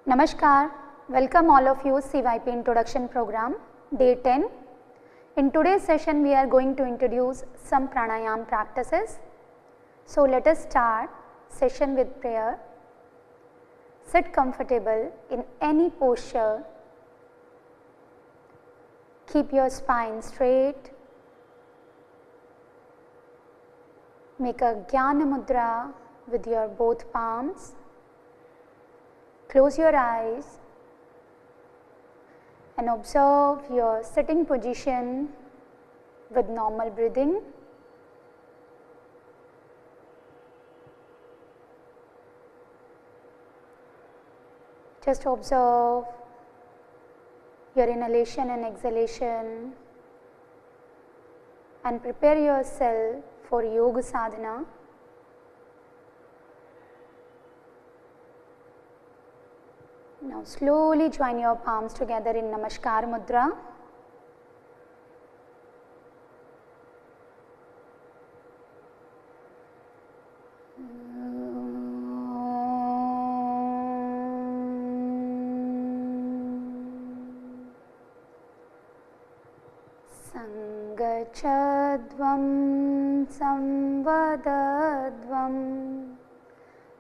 Namaskar, welcome all of you CYP Introduction Program, Day 10. In today's session, we are going to introduce some pranayam practices. So, let us start session with prayer. Sit comfortable in any posture. Keep your spine straight. Make a Jnana Mudra with your both palms. Close your eyes and observe your sitting position with normal breathing. Just observe your inhalation and exhalation and prepare yourself for yoga sadhana. Now slowly join your palms together in Namaskar Mudra. Sangachadvam samvadadvam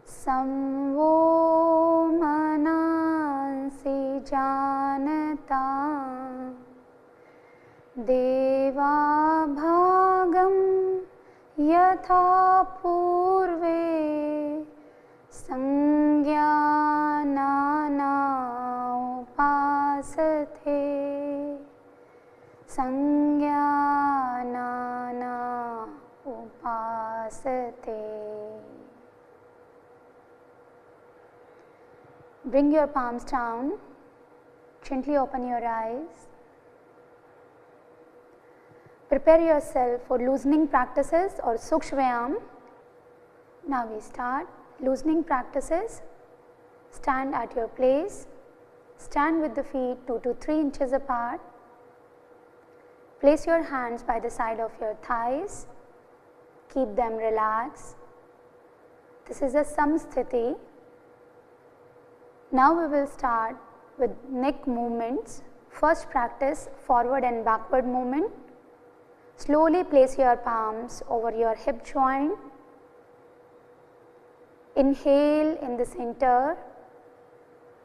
samvo manasi janata deva bhagam yatha purve sangyanana upasate sangyanana upasate. Bring your palms down, gently open your eyes. Prepare yourself for loosening practices or Sukshvayam. Now we start loosening practices. Stand at your place. Stand with the feet 2 to 3 inches apart. Place your hands by the side of your thighs. Keep them relaxed. This is a Samsthiti. Now we will start with neck movements. First practice forward and backward movement. Slowly place your palms over your hip joint. Inhale in the center.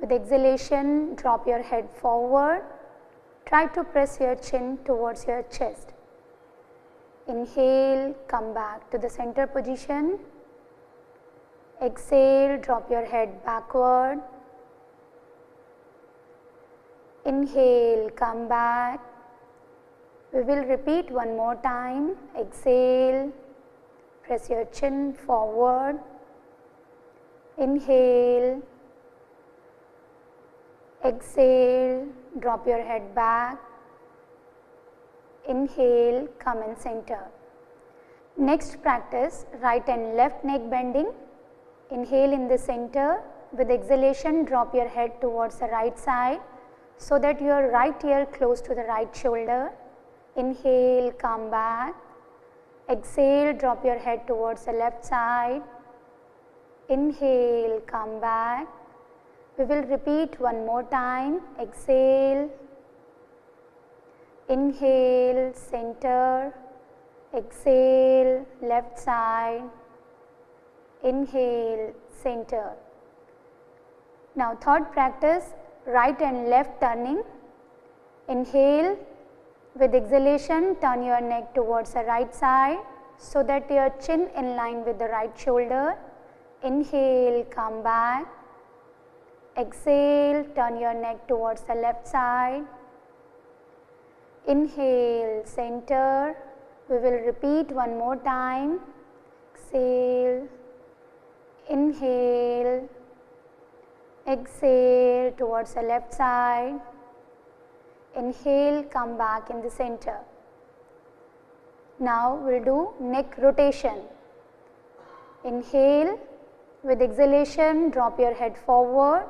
With exhalation, drop your head forward. Try to press your chin towards your chest. Inhale, come back to the center position. Exhale, drop your head backward. Inhale, come back. We will repeat one more time. Exhale, press your chin forward. Inhale, exhale, drop your head back. Inhale, come in center. Next practice, right and left neck bending. Inhale in the center. With exhalation, drop your head towards the right side, so that your right ear close to the right shoulder. Inhale, come back. Exhale, drop your head towards the left side. Inhale, come back. We will repeat one more time. Exhale. Inhale, center. Exhale, left side. Inhale, center. Now third practice, right and left turning. Inhale, with exhalation turn your neck towards the right side, so that your chin in line with the right shoulder. Inhale, come back. Exhale, turn your neck towards the left side. Inhale, center. We will repeat one more time. Exhale, inhale, exhale towards the left side. Inhale, come back in the center. Now we will do neck rotation. Inhale, with exhalation drop your head forward.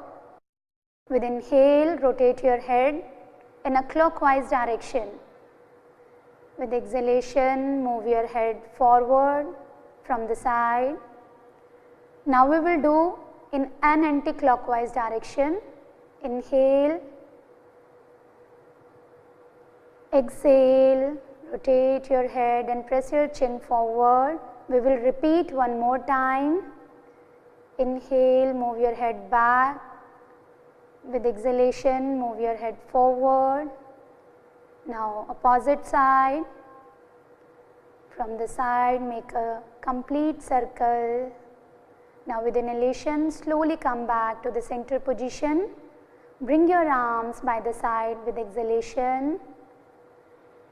With inhale, rotate your head in a clockwise direction. With exhalation, move your head forward from the side. Now we will do in an anti-clockwise direction. inhale, exhale, rotate your head and press your chin forward. We will repeat one more time. Inhale, move your head back. With exhalation, move your head forward. Now opposite side. From the side, make a complete circle. Now with inhalation, slowly come back to the center position. Bring your arms by the side with exhalation.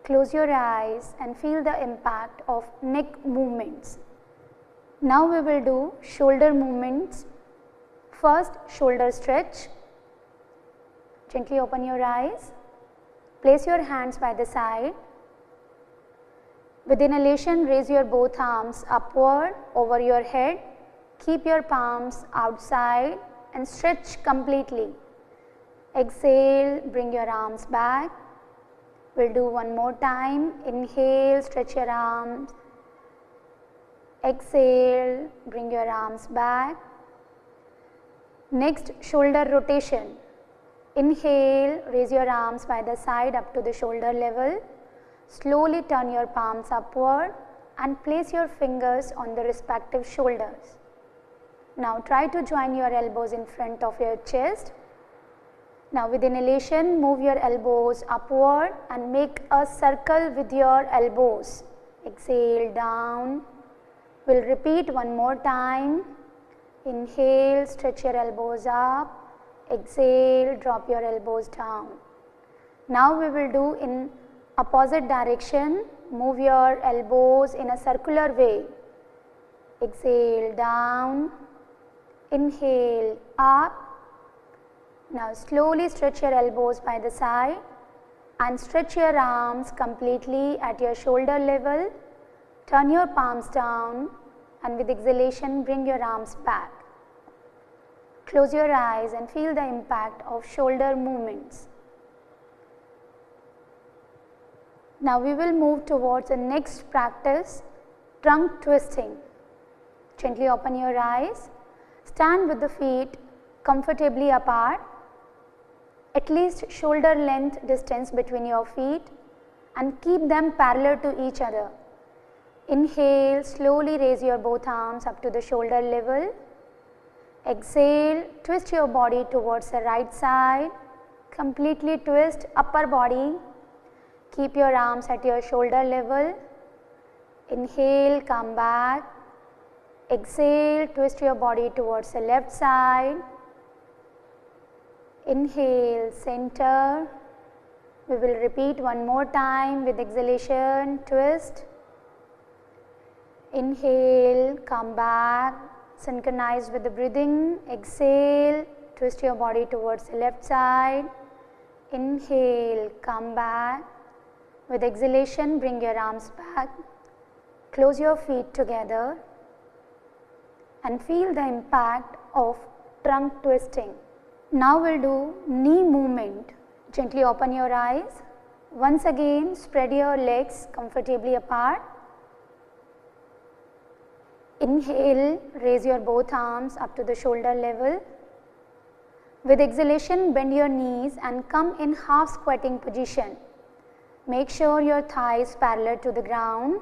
Close your eyes and feel the impact of neck movements. Now we will do shoulder movements. First, shoulder stretch. Gently open your eyes. Place your hands by the side. With inhalation, raise your both arms upward over your head. Keep your palms outside and stretch completely. Exhale, bring your arms back. We'll do one more time. Inhale, stretch your arms. Exhale, bring your arms back. Next, shoulder rotation. Inhale, raise your arms by the side up to the shoulder level. Slowly turn your palms upward and place your fingers on the respective shoulders. Now try to join your elbows in front of your chest. Now with inhalation, move your elbows upward and make a circle with your elbows. Exhale, down. We'll repeat one more time. Inhale, stretch your elbows up. Exhale, drop your elbows down. Now we will do in opposite direction. Move your elbows in a circular way. Exhale, down. Inhale, up. Now slowly stretch your elbows by the side and stretch your arms completely at your shoulder level. Turn your palms down and with exhalation bring your arms back. Close your eyes and feel the impact of shoulder movements. Now we will move towards the next practice, trunk twisting. Gently open your eyes. Stand with the feet comfortably apart, at least shoulder length distance between your feet, and keep them parallel to each other. Inhale, slowly raise your both arms up to the shoulder level. Exhale, twist your body towards the right side. Completely twist upper body. Keep your arms at your shoulder level. Inhale, come back. Exhale, twist your body towards the left side. Inhale, center. We will repeat one more time with exhalation, twist. Inhale, come back, synchronize with the breathing. Exhale, twist your body towards the left side. Inhale, come back. With exhalation, bring your arms back. Close your feet together and feel the impact of trunk twisting. Now we'll do knee movement. Gently open your eyes. Once again, spread your legs comfortably apart. Inhale, raise your both arms up to the shoulder level. With exhalation, bend your knees and come in half squatting position. Make sure your thighs parallel to the ground.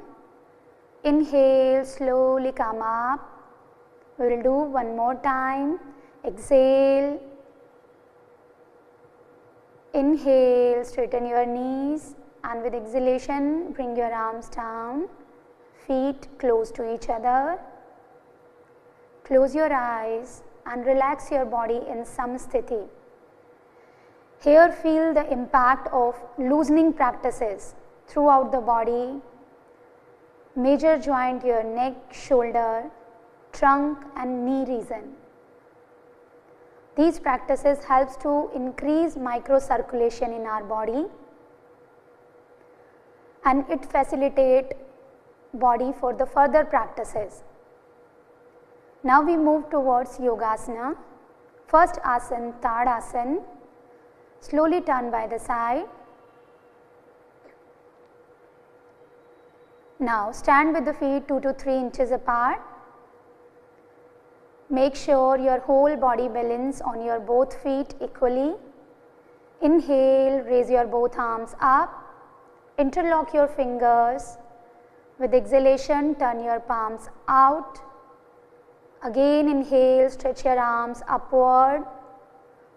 Inhale, slowly come up. We will do one more time. Exhale. Inhale, straighten your knees, and with exhalation, bring your arms down, feet close to each other. Close your eyes and relax your body in samsthiti. Here feel the impact of loosening practices throughout the body, major joint, your neck, shoulder, trunk and knee region. These practices helps to increase microcirculation in our body and it facilitate body for the further practices. Now we move towards Yogasana. First asana, Tadasana. Slowly turn by the side. Now stand with the feet 2 to 3 inches apart. Make sure your whole body balance on your both feet equally. Inhale, raise your both arms up, interlock your fingers. With exhalation, turn your palms out. Again inhale, stretch your arms upward.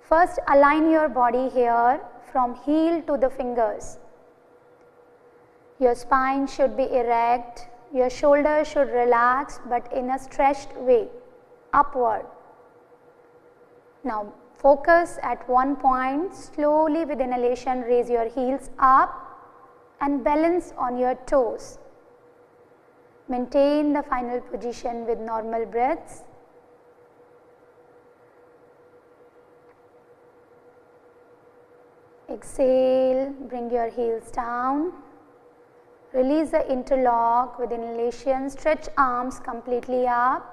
First align your body here from heel to the fingers. Your spine should be erect, your shoulders should relax but in a stretched way, upward. Now focus at one point, slowly with inhalation raise your heels up and balance on your toes. Maintain the final position with normal breaths. Exhale, bring your heels down. Release the interlock with inhalation, stretch arms completely up,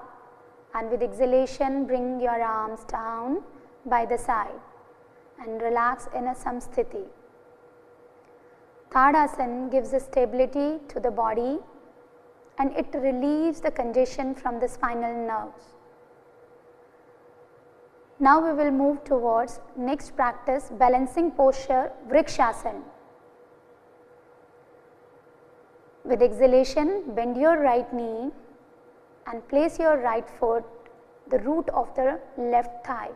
and with exhalation bring your arms down by the side and relax in a samsthiti. Tadasana gives a stability to the body and it relieves the congestion from the spinal nerves. Now we will move towards next practice, balancing posture, Vrikshasana. With exhalation, bend your right knee and place your right foot the root of the left thigh.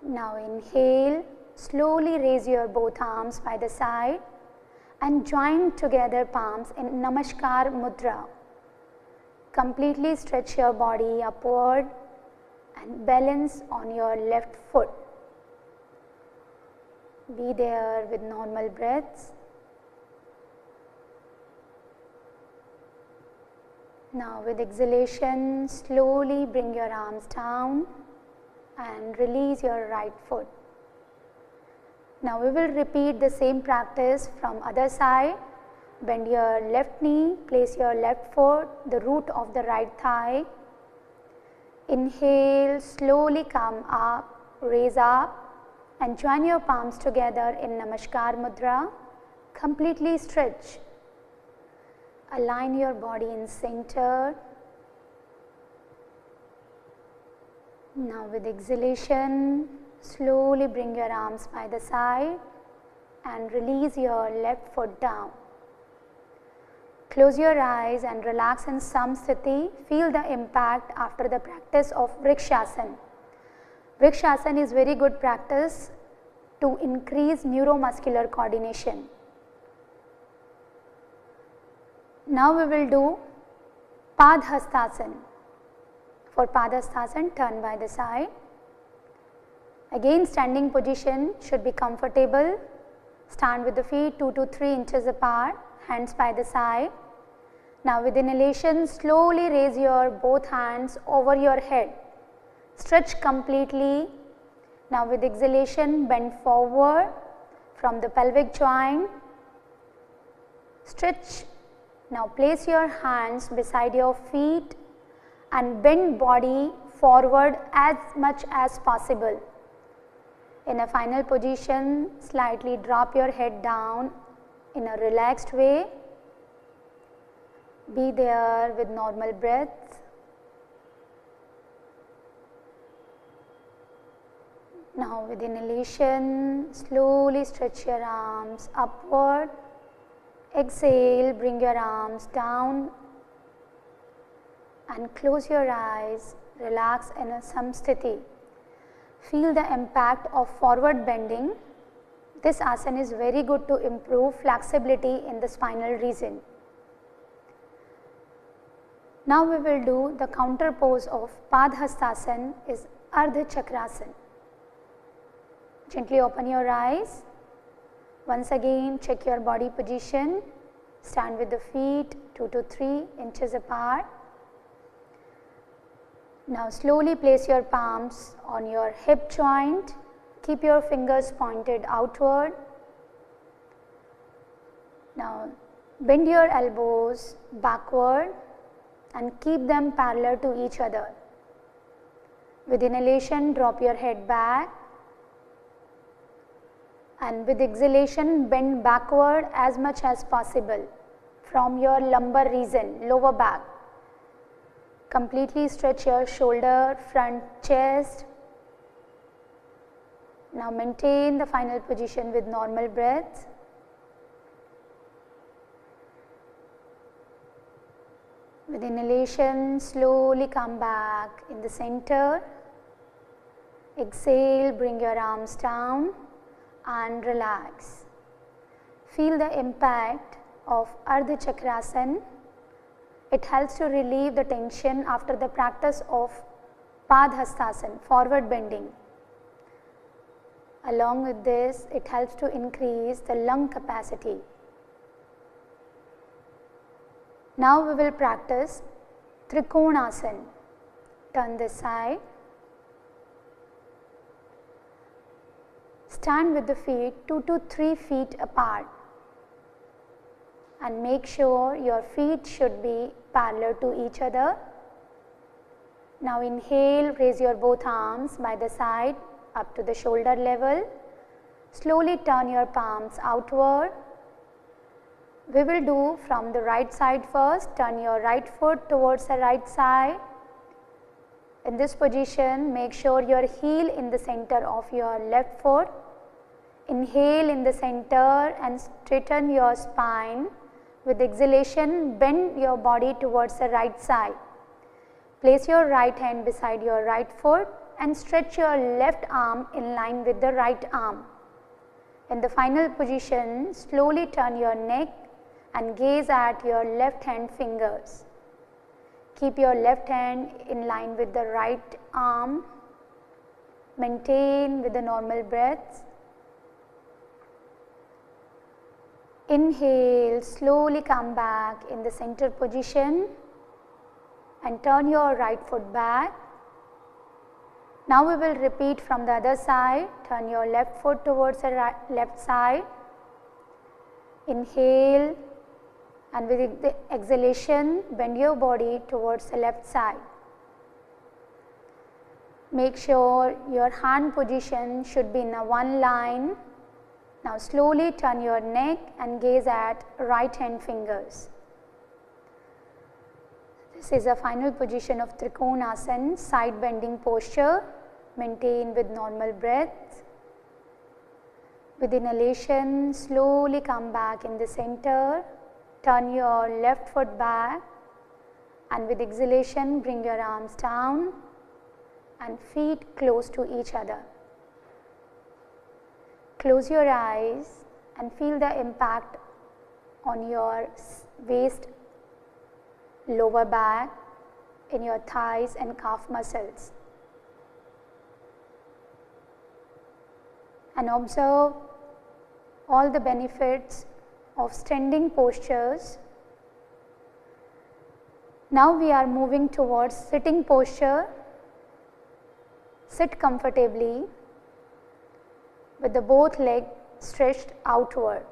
Now inhale, slowly raise your both arms by the side and join together palms in Namaskar Mudra. Completely stretch your body upward and balance on your left foot. Be there with normal breaths. Now with exhalation, slowly bring your arms down and release your right foot. Now we will repeat the same practice from other side. Bend your left knee, place your left foot, the root of the right thigh. Inhale, slowly come up, raise up and join your palms together in Namaskar Mudra. Completely stretch. Align your body in center. Now with exhalation, slowly bring your arms by the side and release your left foot down. Close your eyes and relax in samsthiti. Feel the impact after the practice of Vrikshasana. Vrikshasana is very good practice to increase neuromuscular coordination. Now we will do Padhastasana. For Padhastasana, turn by the side. Again, standing position should be comfortable. Stand with the feet 2 to 3 inches apart, hands by the side. Now with inhalation, slowly raise your both hands over your head. Stretch completely. Now with exhalation, bend forward from the pelvic joint. Stretch. Now place your hands beside your feet and bend body forward as much as possible. In a final position, slightly drop your head down in a relaxed way. Be there with normal breaths. Now with inhalation, slowly stretch your arms upward. Exhale, bring your arms down and close your eyes, relax in a samsthiti. Feel the impact of forward bending. This asana is very good to improve flexibility in the spinal region. Now we will do the counter pose of Padhastasana is Ardha Chakrasana. Gently open your eyes. Once again, check your body position. Stand with the feet 2 to 3 inches apart. Now slowly place your palms on your hip joint. Keep your fingers pointed outward. Now bend your elbows backward and keep them parallel to each other. With inhalation, drop your head back. And with exhalation, bend backward as much as possible from your lumbar region, lower back. Completely stretch your shoulder, front, chest. Now maintain the final position with normal breath. With inhalation, slowly come back in the center. Exhale, bring your arms down and relax. Feel the impact of Ardha Chakrasana. It helps to relieve the tension after the practice of Padhastasana, forward bending. Along with this, it helps to increase the lung capacity. Now we will practice Trikonasana. Turn this side. Stand with the feet 2 to 3 feet apart and make sure your feet should be parallel to each other. Now inhale, raise your both arms by the side up to the shoulder level. Slowly turn your palms outward. We will do from the right side first. Turn your right foot towards the right side. In this position, make sure your heel in the center of your left foot. Inhale in the center and straighten your spine. With exhalation, bend your body towards the right side. Place your right hand beside your right foot and stretch your left arm in line with the right arm. In the final position, slowly turn your neck and gaze at your left hand fingers. Keep your left hand in line with the right arm. Maintain with the normal breaths. Inhale, slowly come back in the center position and turn your right foot back. Now we will repeat from the other side. Turn your left foot towards the left side. Inhale and with the exhalation, bend your body towards the left side. Make sure your hand position should be in a one line. Now slowly turn your neck and gaze at right hand fingers. This is a final position of Trikonasana, side bending posture. Maintain with normal breath. With inhalation, slowly come back in the center. Turn your left foot back and with exhalation, bring your arms down and feet close to each other. Close your eyes and feel the impact on your waist, lower back, in your thighs and calf muscles. And observe all the benefits of standing postures. Now we are moving towards sitting posture. Sit comfortably with the both legs stretched outward.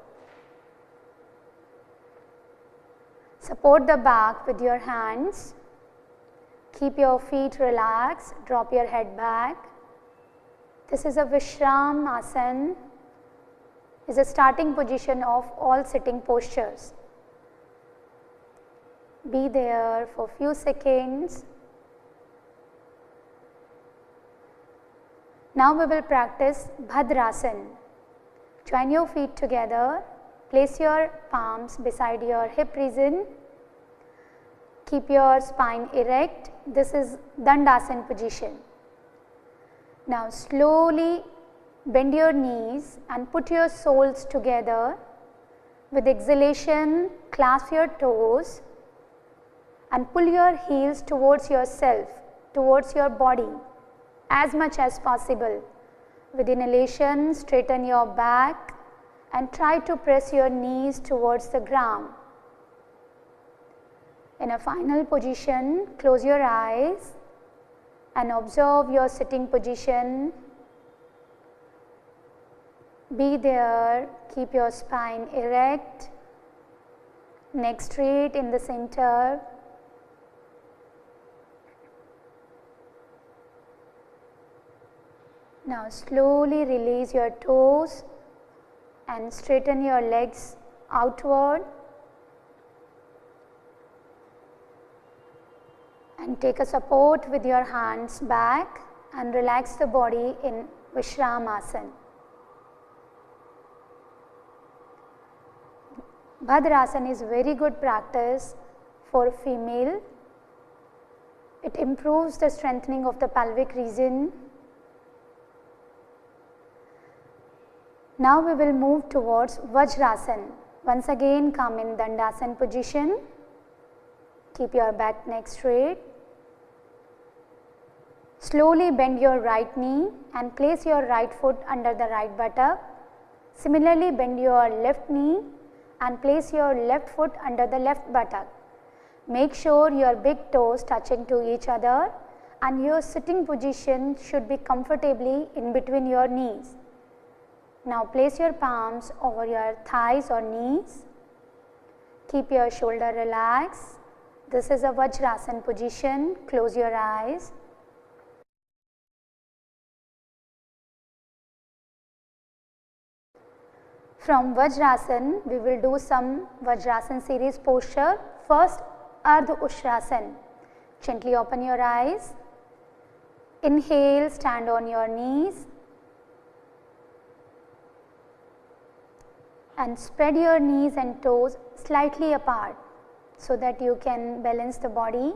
Support the back with your hands. Keep your feet relaxed. Drop your head back. This is a Vishram Asana. Is a starting position of all sitting postures. Be there for few seconds. Now we will practice Bhadrasana. Join your feet together. Place your palms beside your hip region. Keep your spine erect. This is Dandasana position. Now slowly bend your knees and put your soles together. With exhalation, clasp your toes and pull your heels towards yourself, towards your body as much as possible. With inhalation, straighten your back and try to press your knees towards the ground. In a final position, close your eyes and observe your sitting position. Be there, keep your spine erect, neck straight in the center. Now slowly release your toes and straighten your legs outward and take a support with your hands back and relax the body in Vishramasana. Bhadrasana is very good practice for female. It improves the strengthening of the pelvic region. Now we will move towards Vajrasana. Once again, come in Dandasana position. Keep your back neck straight. Slowly bend your right knee and place your right foot under the right buttock. Similarly, bend your left knee and place your left foot under the left buttock. Make sure your big toes touching to each other and your sitting position should be comfortably in between your knees. Now place your palms over your thighs or knees. Keep your shoulder relaxed. This is a Vajrasana position. Close your eyes. From Vajrasana, we will do some Vajrasana series posture. First, Ardha Ushrasana. Gently open your eyes. Inhale, stand on your knees and spread your knees and toes slightly apart so that you can balance the body.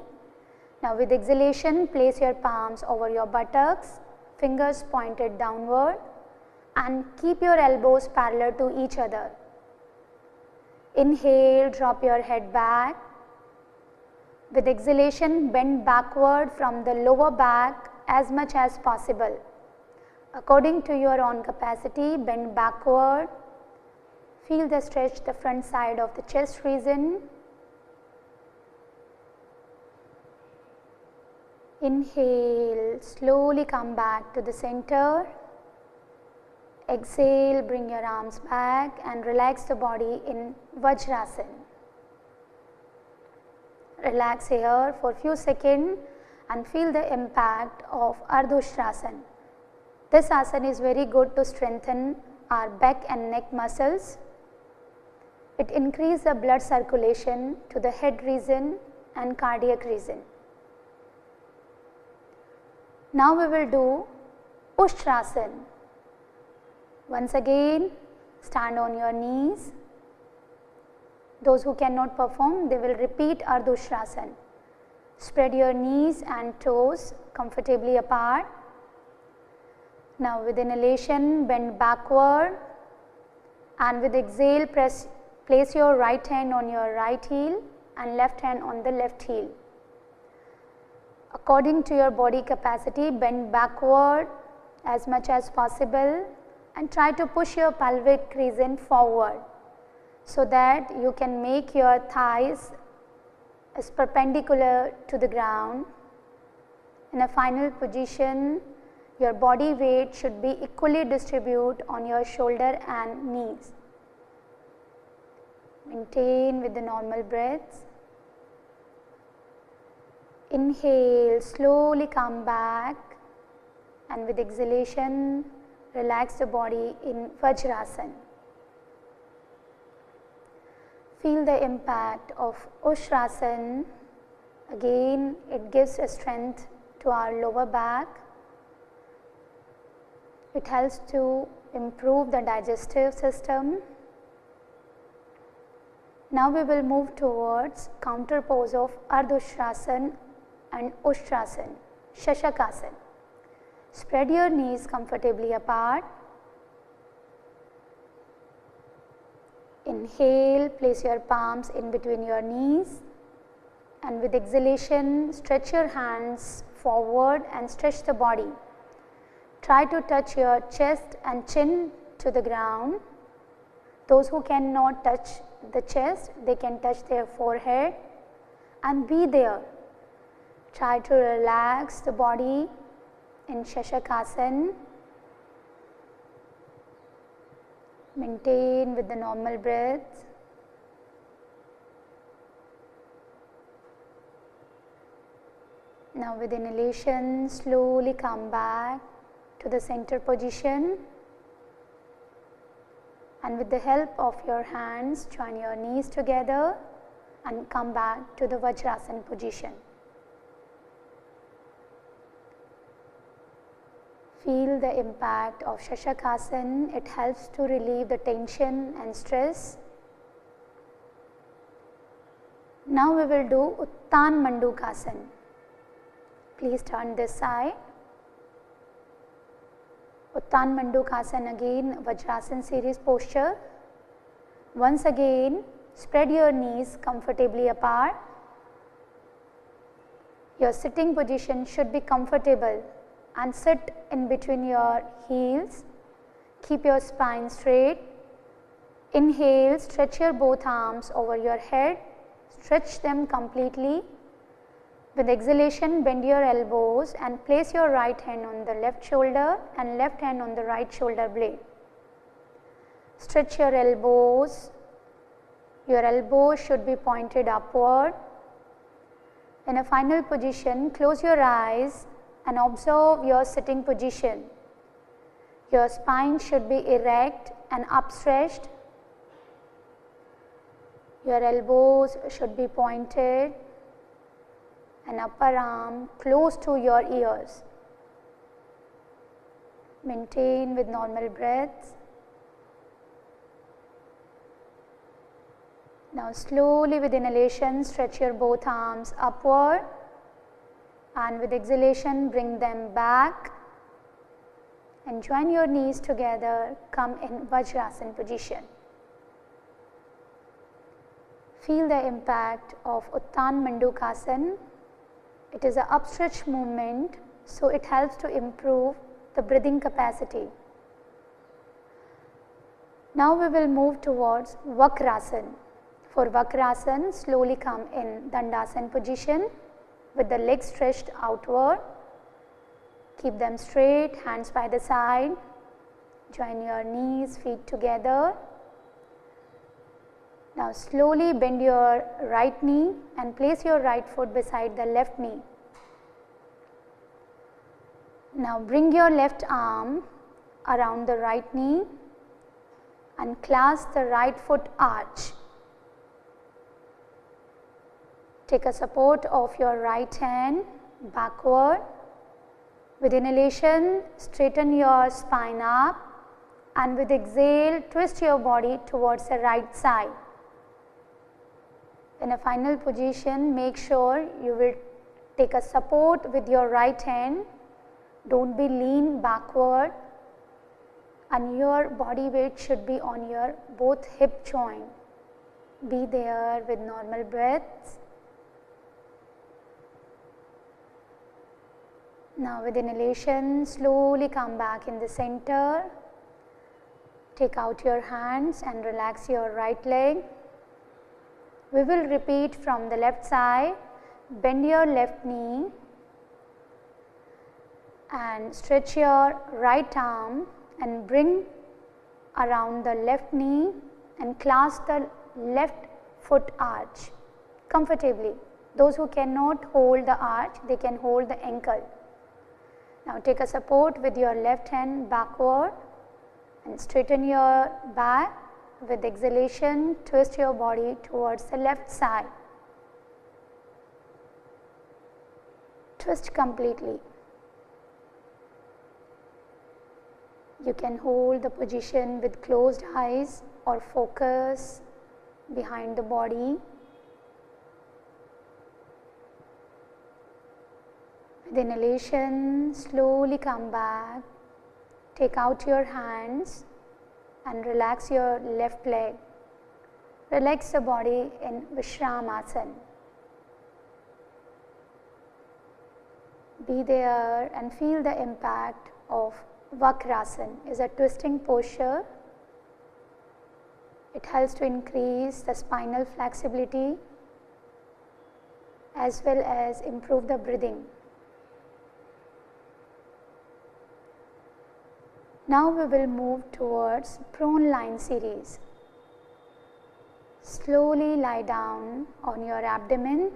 Now with exhalation, place your palms over your buttocks, fingers pointed downward, and keep your elbows parallel to each other. Inhale, drop your head back. With exhalation, bend backward from the lower back as much as possible. According to your own capacity, bend backward. Feel the stretch the front side of the chest region. Inhale, slowly come back to the center. Exhale, bring your arms back and relax the body in Vajrasana. Relax here for a few seconds and feel the impact of Ardha Ushrasana. This asana is very good to strengthen our back and neck muscles. It increases the blood circulation to the head region and cardiac region. Now we will do Ustrasana. Once again, stand on your knees. Those who cannot perform, they will repeat Ardha Ushrasana. Spread your knees and toes comfortably apart. Now with inhalation, bend backward, and with exhale, place your right hand on your right heel and left hand on the left heel. According to your body capacity, bend backward as much as possible and try to push your pelvic region forward so that you can make your thighs as perpendicular to the ground. In a final position, your body weight should be equally distributed on your shoulder and knees. Maintain with the normal breaths. Inhale, slowly come back, and with exhalation, relax the body in Vajrasana. Feel the impact of Ustrasana. Again, it gives a strength to our lower back. It helps to improve the digestive system. Now we will move towards counter pose of Ardha Ushrasana and Ustrasana, Shashakasana. Spread your knees comfortably apart. Inhale, place your palms in between your knees, and with exhalation, stretch your hands forward and stretch the body. Try to touch your chest and chin to the ground. Those who cannot touch the chest, they can touch their forehead and be there. Try to relax the body in Shashakasana. Maintain with the normal breath. Now with inhalation, slowly come back to the center position, and with the help of your hands, join your knees together and come back to the Vajrasana position. Feel the impact of Shashakasana. It helps to relieve the tension and stress. Now we will do Uttan Mandukasana. Please turn this side. Uttan Mandukasana, again Vajrasana series posture. Once again, spread your knees comfortably apart. Your sitting position should be comfortable and sit in between your heels. Keep your spine straight. Inhale, stretch your both arms over your head. Stretch them completely. With exhalation, bend your elbows and place your right hand on the left shoulder and left hand on the right shoulder blade. Stretch your elbows. Your elbows should be pointed upward. In a final position, close your eyes and observe your sitting position. Your spine should be erect and upstretched. Your elbows should be pointed and upper arm close to your ears. Maintain with normal breaths. Now slowly with inhalation, stretch your both arms upward, and with exhalation, bring them back and join your knees together. Come in Vajrasana position. Feel the impact of Uttan Mandukasana. It is an upstretch movement, so it helps to improve the breathing capacity. Now we will move towards Vakrasana. For Vakrasana, slowly come in Dandasana position with the legs stretched outward. Keep them straight, hands by the side. Join your knees, feet together. Now slowly bend your right knee and place your right foot beside the left knee. Now bring your left arm around the right knee and clasp the right foot arch. Take a support of your right hand backward. With inhalation, straighten your spine up, and with exhale, twist your body towards the right side. In a final position, make sure you will take a support with your right hand. Don't be lean backward, and your body weight should be on your both hip joint. Be there with normal breaths. Now with inhalation, slowly come back in the center. Take out your hands and relax your right leg. We will repeat from the left side. Bend your left knee and stretch your right arm and bring around the left knee and clasp the left foot arch comfortably. Those who cannot hold the arch, they can hold the ankle. Now take a support with your left hand backward and straighten your back. With exhalation, twist your body towards the left side. Twist completely. You can hold the position with closed eyes or focus behind the body. With inhalation, slowly come back. Take out your hands and relax your left leg. Relax the body in Vishramasana. Be there and feel the impact of Vakrasana. Is a twisting posture. It helps to increase the spinal flexibility as well as improve the breathing. Now we will move towards prone line series. Slowly lie down on your abdomen.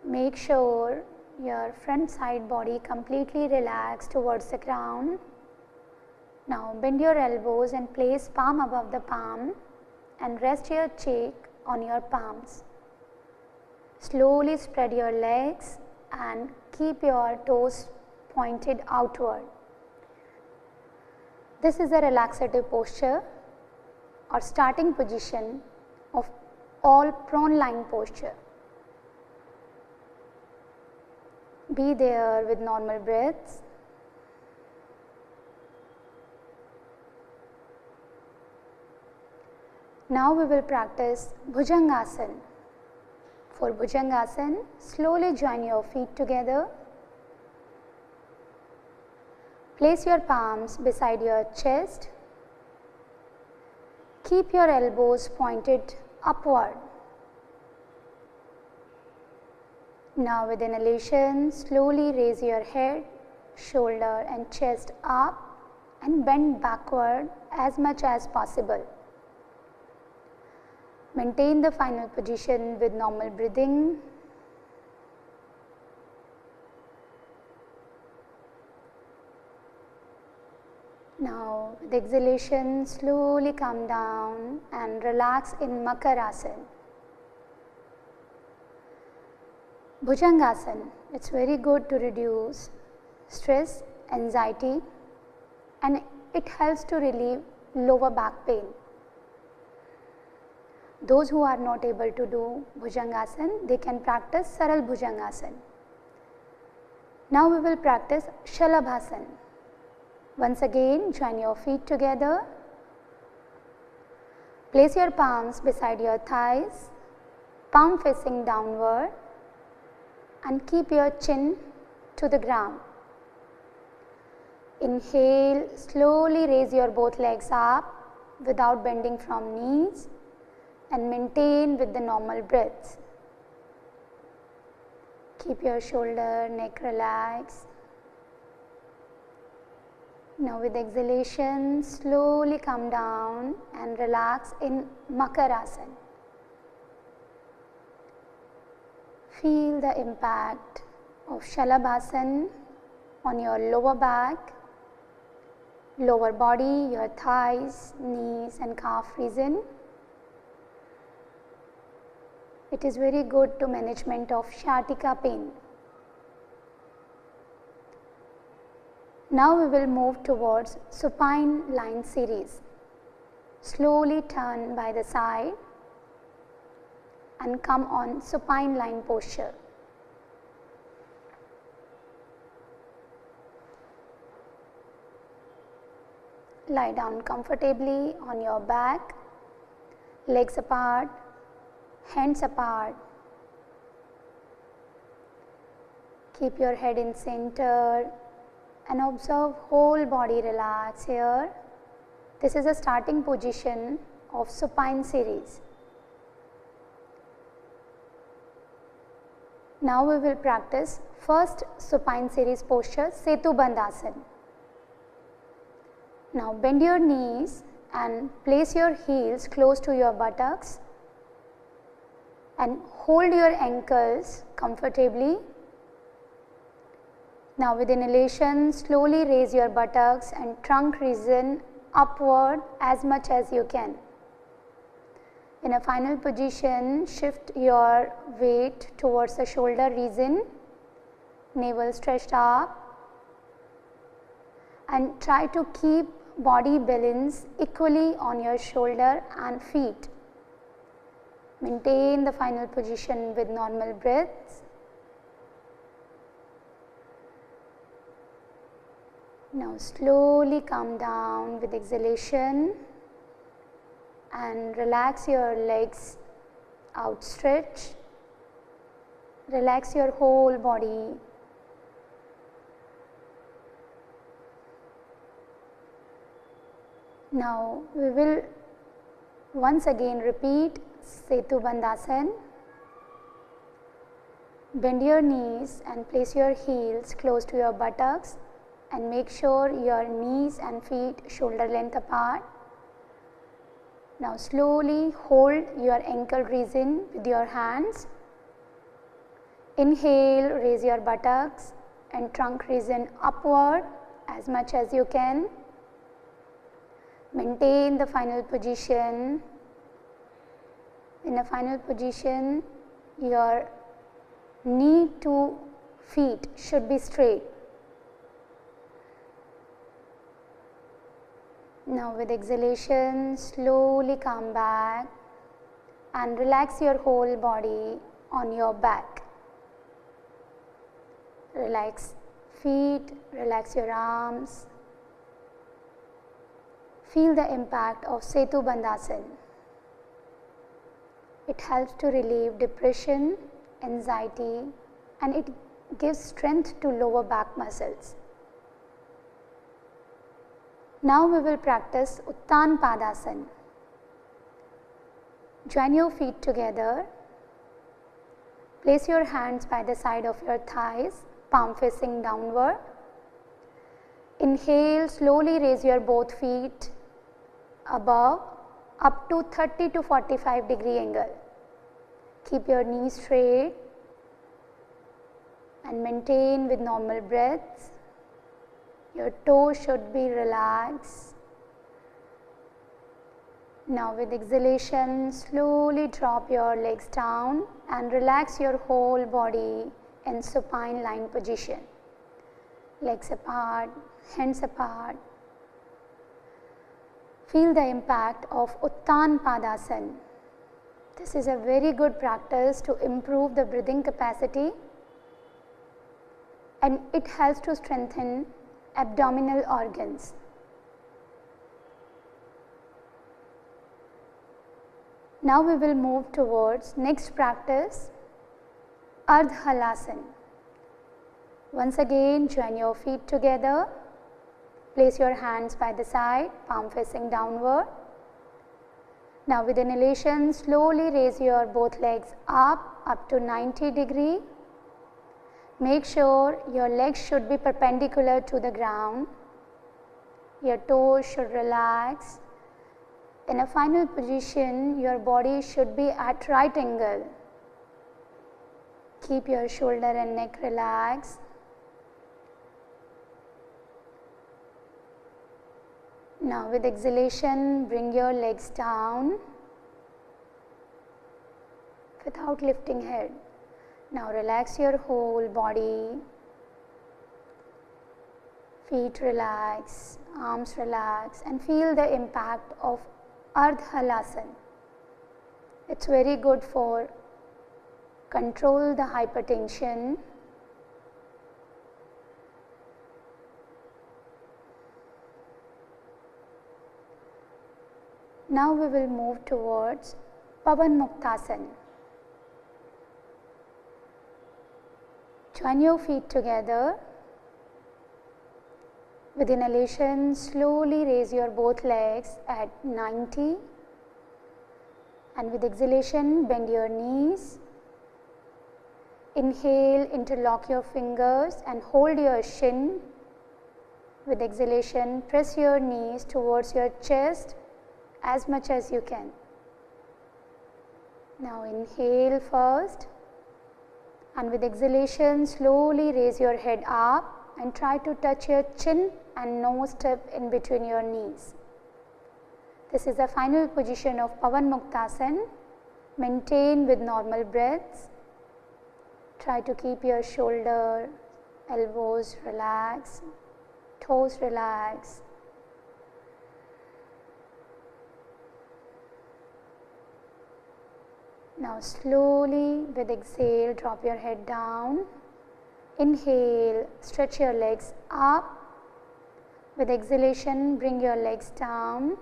Make sure your front side body completely relaxed towards the ground. Now bend your elbows and place palm above the palm and rest your cheek on your palms. Slowly spread your legs and keep your toes pointed outward. This is a relaxative posture or starting position of all prone lying posture. Be there with normal breaths. Now we will practice Bhujangasana. For Bhujangasana, slowly join your feet together. Place your palms beside your chest. Keep your elbows pointed upward. Now with inhalation, slowly raise your head, shoulder and chest up and bend backward as much as possible. Maintain the final position with normal breathing. Now with exhalation, slowly come down and relax in Makarasana. Bhujangasana, it's very good to reduce stress, anxiety, and it helps to relieve lower back pain. Those who are not able to do Bhujangasana, they can practice Saral Bhujangasana. Now we will practice Shalabhasana. Once again, join your feet together. Place your palms beside your thighs, palm facing downward, and keep your chin to the ground. Inhale, slowly raise your both legs up without bending from knees and maintain with the normal breaths. Keep your shoulder, neck relaxed. Now with exhalation, slowly come down and relax in Makarasana. Feel the impact of Shalabhasana on your lower back, lower body, your thighs, knees and calf region. It is very good to management of sciatica pain. Now we will move towards supine line series. Slowly turn by the side and come on supine line posture. Lie down comfortably on your back, legs apart, hands apart. Keep your head in center and observe whole body relax here. This is a starting position of supine series. Now we will practice first supine series posture, Setu Bandhasana. Now bend your knees and place your heels close to your buttocks and hold your ankles comfortably. Now with inhalation, slowly raise your buttocks and trunk region upward as much as you can. In a final position, shift your weight towards the shoulder region, navel stretched up, and try to keep body balance equally on your shoulder and feet. Maintain the final position with normal breaths. Now slowly come down with exhalation and relax your legs outstretch. Relax your whole body. Now we will once again repeat Setu Bandhasana. Bend your knees and place your heels close to your buttocks and make sure your knees and feet shoulder length apart. Now slowly hold your ankle region with your hands. Inhale, raise your buttocks and trunk region upward as much as you can. Maintain the final position. In a final position, your knee to feet should be straight. Now with exhalation, slowly come back and relax your whole body on your back. Relax feet, relax your arms. Feel the impact of Setu Bandhasana. It helps to relieve depression, anxiety, and it gives strength to lower back muscles. Now we will practice Uttan Padasana. Join your feet together. Place your hands by the side of your thighs, palm facing downward. Inhale, slowly raise your both feet above up to 30 to 45 degree angle. Keep your knees straight and maintain with normal breaths. Your toes should be relaxed. Now with exhalation, slowly drop your legs down and relax your whole body in supine lying position. Legs apart, hands apart. Feel the impact of Uttan Padasana. This is a very good practice to improve the breathing capacity, and it helps to strengthen abdominal organs. Now we will move towards next practice, Ardha Halasana. Once again, join your feet together. Place your hands by the side, palm facing downward. Now with inhalation, slowly raise your both legs up to 90 degree. Make sure your legs should be perpendicular to the ground. Your toes should relax. In a final position, your body should be at right angle. Keep your shoulder and neck relaxed. Now with exhalation, bring your legs down without lifting head. Now relax your whole body. Feet relax, arms relax, and feel the impact of Ardha Halasana. It's very good for control the hypertension. Now we will move towards Pavan Muktasana. Join your feet together. With inhalation, slowly raise your both legs at 90, and with exhalation, bend your knees. Inhale, interlock your fingers and hold your shin. With exhalation, press your knees towards your chest as much as you can. Now inhale first, and with exhalation, slowly raise your head up and try to touch your chin and nose tip in between your knees. This is the final position of Pavan Muktasana. Maintain with normal breaths. Try to keep your shoulder, elbows relaxed, toes relaxed. Now slowly with exhale, drop your head down. Inhale, stretch your legs up. With exhalation, bring your legs down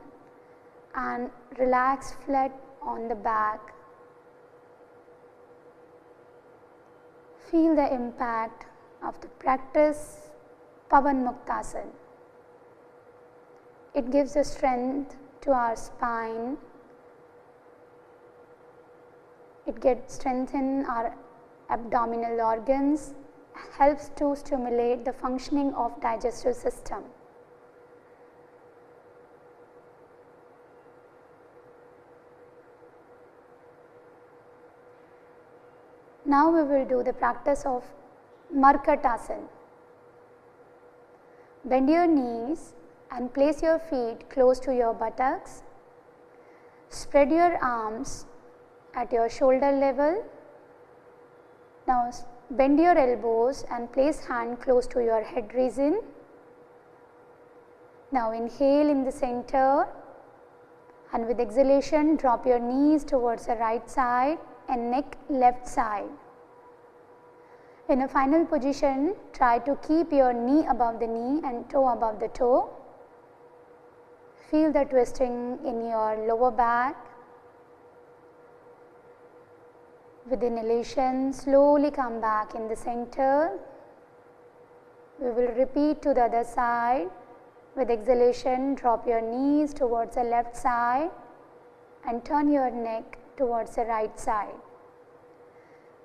and relax flat on the back. Feel the impact of the practice Pavan Muktasana. It gives the strength to our spine. It gets strengthen our abdominal organs, helps to stimulate the functioning of digestive system. Now we will do the practice of Markatasana. Bend your knees and place your feet close to your buttocks. Spread your arms at your shoulder level. Now bend your elbows and place hand close to your head region. Now inhale in the center, and with exhalation drop your knees towards the right side and neck left side. In a final position, try to keep your knee above the knee and toe above the toe. Feel the twisting in your lower back. With inhalation, slowly come back in the center. We will repeat to the other side. With exhalation, drop your knees towards the left side and turn your neck towards the right side.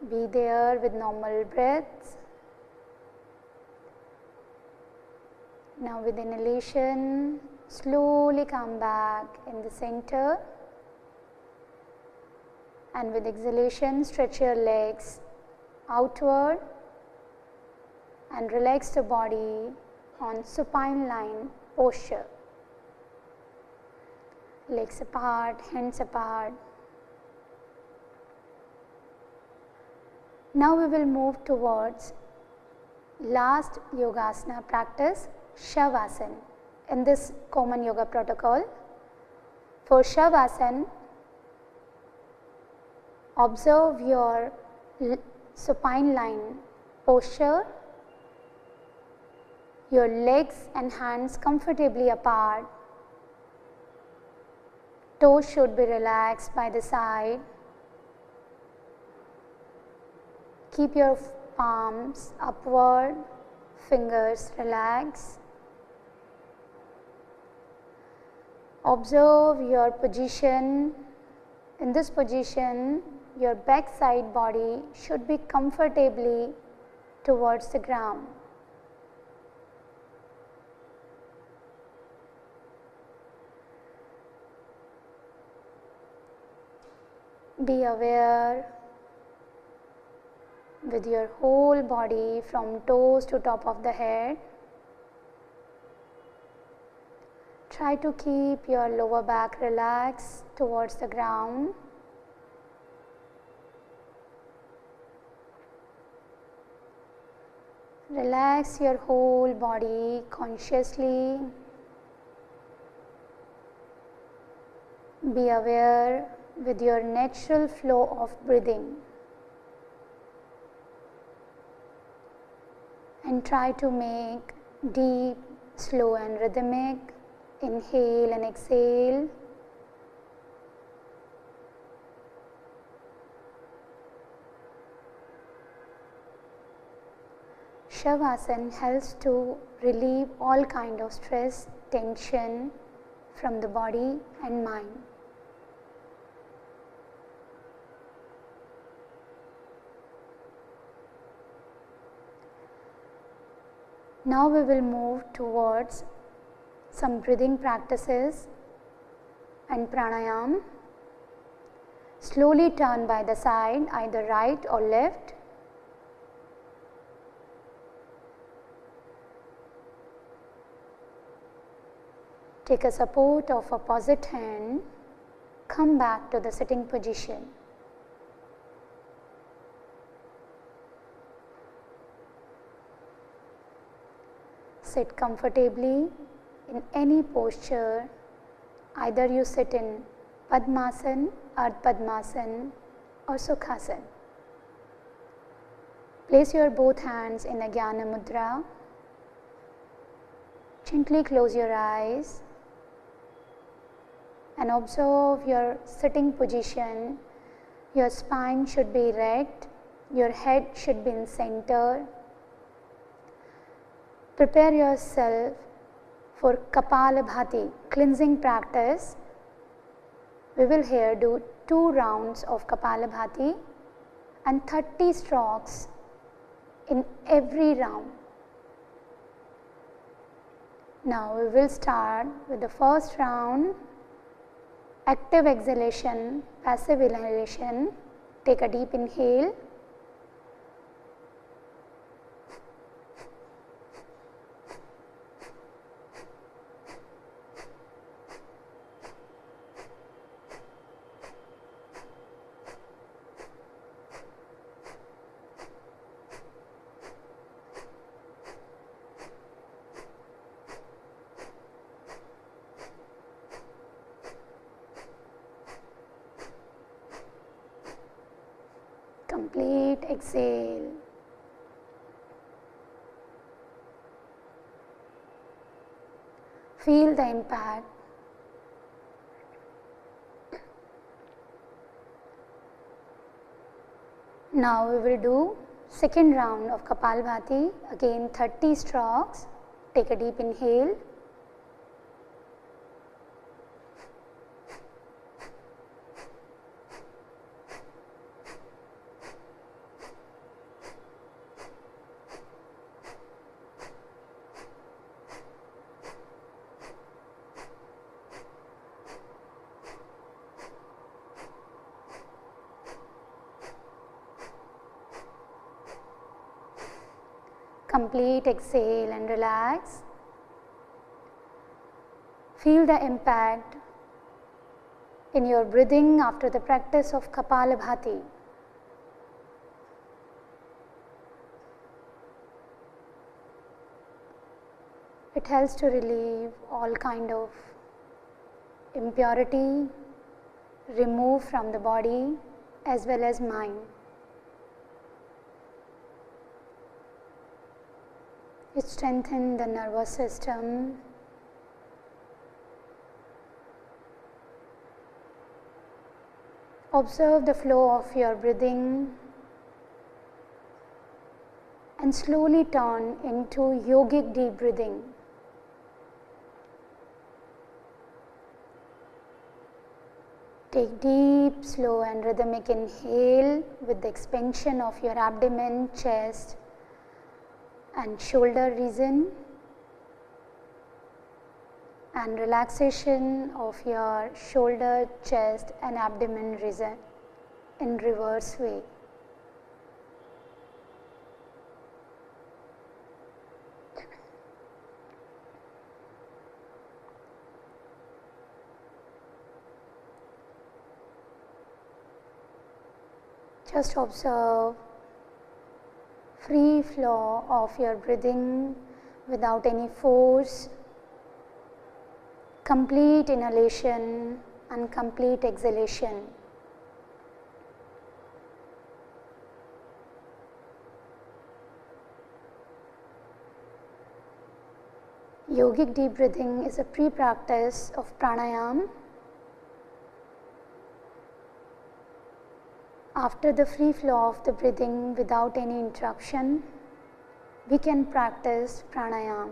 Be there with normal breaths. Now with inhalation, slowly come back in the center, and with exhalation, stretch your legs outward and relax the body on supine line posture. Legs apart, hands apart. Now we will move towards last yogasana practice, Shavasana, in this common yoga protocol. For Shavasana, observe your supine line posture, your legs and hands comfortably apart, toes should be relaxed by the side. Keep your palms upward, fingers relaxed. Observe your position. In this position, your back side body should be comfortably towards the ground. Be aware with your whole body from toes to top of the head. Try to keep your lower back relaxed towards the ground. Relax your whole body consciously. Be aware with your natural flow of breathing. And try to make deep, slow and rhythmic inhale and exhale. Shavasana helps to relieve all kind of stress, tension from the body and mind. Now we will move towards some breathing practices and pranayam. Slowly turn by the side, either right or left. Take a support of opposite hand. Come back to the sitting position. Sit comfortably in any posture. Either you sit in Padmasana, Ardha Padmasana or Sukhasana. Place your both hands in a Jnana Mudra. Gently close your eyes and observe your sitting position. Your spine should be erect, your head should be in center. Prepare yourself for Kapalabhati cleansing practice. We will here do 2 rounds of Kapalabhati and 30 strokes in every round. Now we will start with the first round, active exhalation, passive inhalation. Take a deep inhale. exhale. Feel the impact. Now we will do second round of Kapalbhati, again 30 strokes. Take a deep inhale. Complete exhale and relax. Feel the impact in your breathing after the practice of Kapalabhati. It helps to relieve all kind of impurity, remove from the body as well as mind. It strengthens the nervous system. Observe the flow of your breathing and slowly turn into yogic deep breathing. Take deep, slow and rhythmic inhale with the expansion of your abdomen, chest and shoulder region, and relaxation of your shoulder, chest and abdomen region in reverse way. Just observe free flow of your breathing without any force, complete inhalation and complete exhalation. Yogic deep breathing is a pre-practice of pranayam. After the free flow of the breathing without any interruption, we can practice pranayam.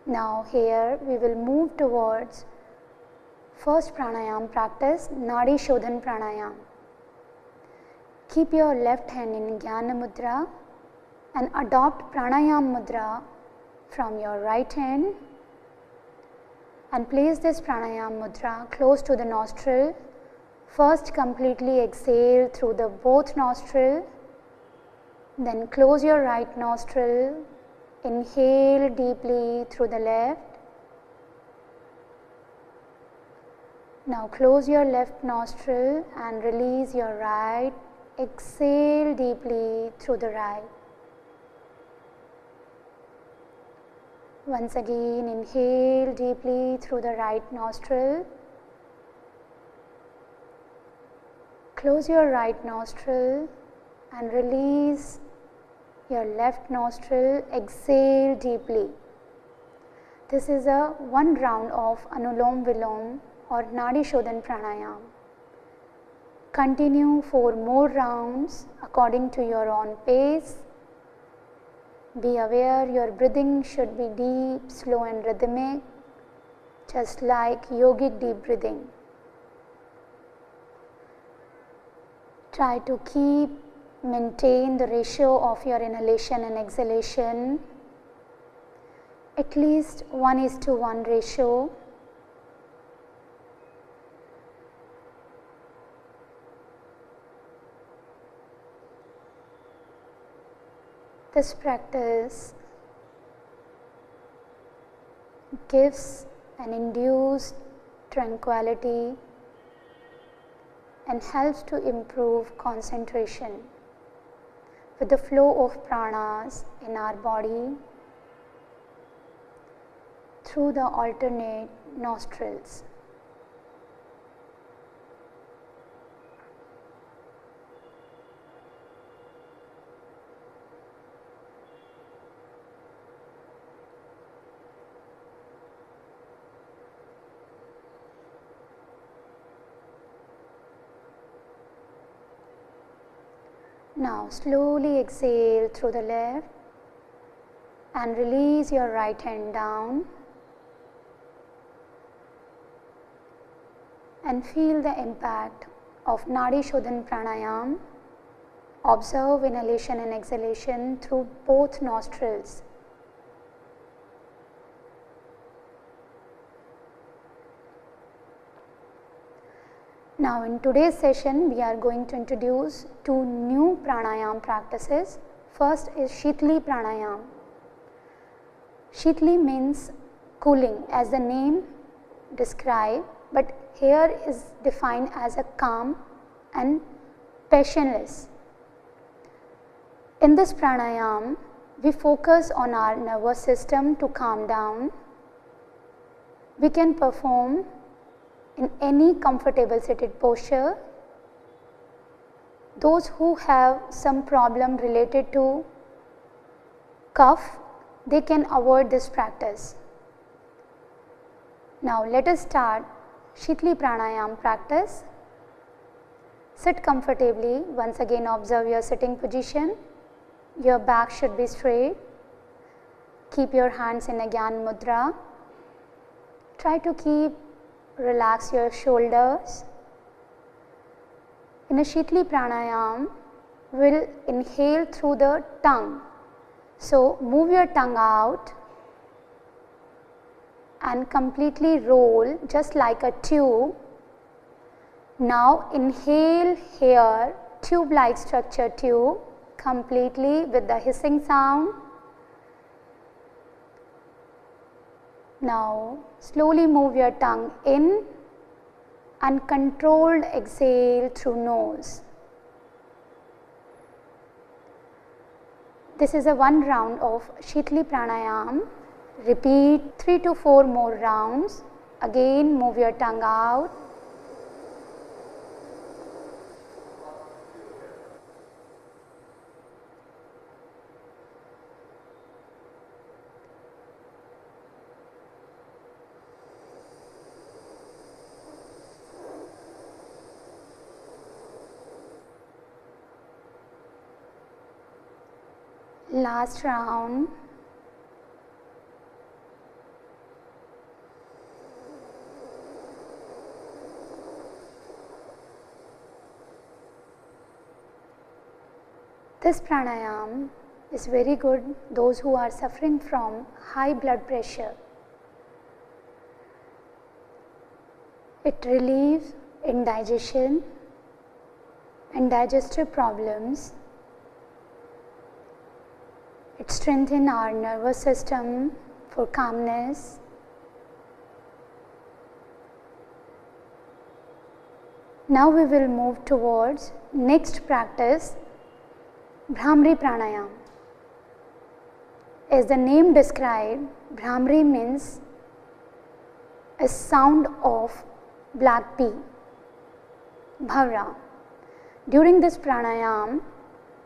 Now here we will move towards first pranayam practice, Nadi Shodhan pranayam. Keep your left hand in Jnana mudra and adopt pranayam mudra from your right hand, and place this pranayam mudra close to the nostril. First completely exhale through the both nostril, then close your right nostril, inhale deeply through the left. Now close your left nostril and release your right, exhale deeply through the right. Once again inhale deeply through the right nostril. Close your right nostril and release your left nostril, exhale deeply. This is a one round of Anulom Vilom or Nadi Shodhan pranayam. Continue 4 more rounds according to your own pace. Be aware your breathing should be deep, slow and rhythmic, just like yogic deep breathing. Try to maintain the ratio of your inhalation and exhalation, at least 1:1 ratio. This practice gives and induces tranquility and helps to improve concentration with the flow of pranas in our body through the alternate nostrils. Now slowly exhale through the left and release your right hand down and feel the impact of Nadi Shodhan Pranayam. Observe inhalation and exhalation through both nostrils. Now in today's session we are going to introduce two new pranayam practices. First is Shitli Pranayam. Shitli means cooling as the name describes, but here is defined as a calm and passionless. In this pranayam we focus on our nervous system to calm down. We can perform in any comfortable seated posture. Those who have some problem related to cough, they can avoid this practice. Now let us start Shitli Pranayam practice. Sit comfortably. Once again observe your sitting position. Your back should be straight. Keep your hands in a Gyan Mudra. Try to relax your shoulders. In a Shitli Pranayam, we will inhale through the tongue. So move your tongue out and completely roll just like a tube. Now inhale here, tube-like structure tube, completely with the hissing sound. Now slowly move your tongue in and controlled exhale through nose. This is a one round of Shitli Pranayam. Repeat 3 to 4 more rounds. Again move your tongue out. Last round. This pranayam is very good those who are suffering from high blood pressure. It relieves indigestion and digestive problems. It strengthens our nervous system for calmness. Now we will move towards next practice, Bhramari Pranayam. As the name describes, Bhramari means a sound of black bee, Bhavra. During this pranayam,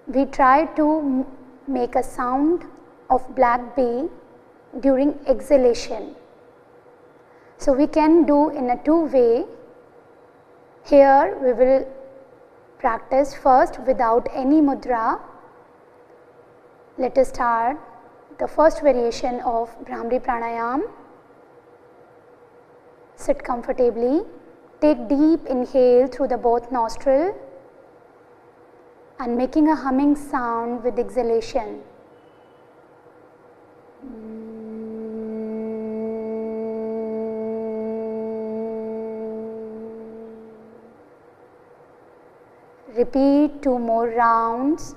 we try to make a sound of black bee during exhalation. So we can do in a two way. Here we will practice first without any mudra. Let us start the first variation of Bhramari Pranayam. Sit comfortably. Take deep inhale through the both nostril and making a humming sound with exhalation. Repeat 2 more rounds.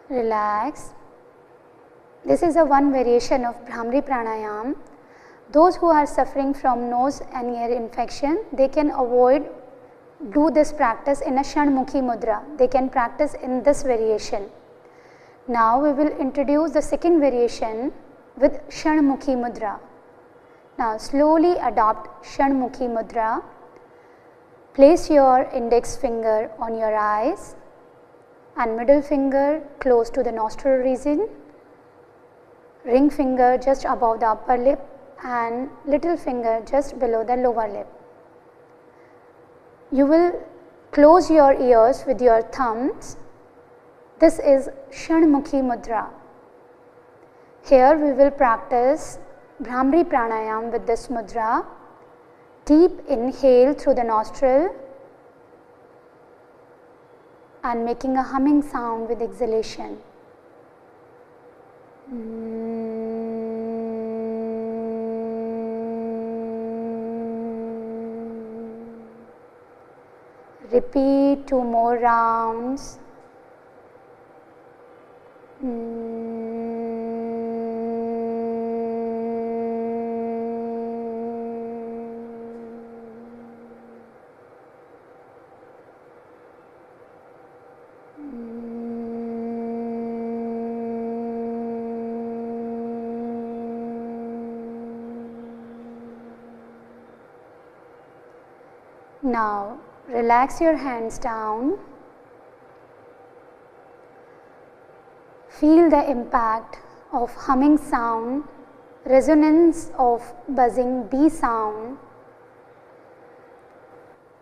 Relax. This is a one variation of Bhramari Pranayam. Those who are suffering from nose and ear infection, they can avoid do this practice in a Shanmukhi Mudra. They can practice in this variation. Now we will introduce the second variation with Shanmukhi Mudra. Now slowly adopt Shanmukhi Mudra. Place your index finger on your eyes and middle finger close to the nostril region, ring finger just above the upper lip and little finger just below the lower lip. You will close your ears with your thumbs. This is Shanmukhi Mudra. Here we will practice Bhramari Pranayam with this mudra. Deep inhale through the nostril and making a humming sound with exhalation. Repeat 2 more rounds. Now relax your hands down. Feel the impact of humming sound, resonance of buzzing bee sound.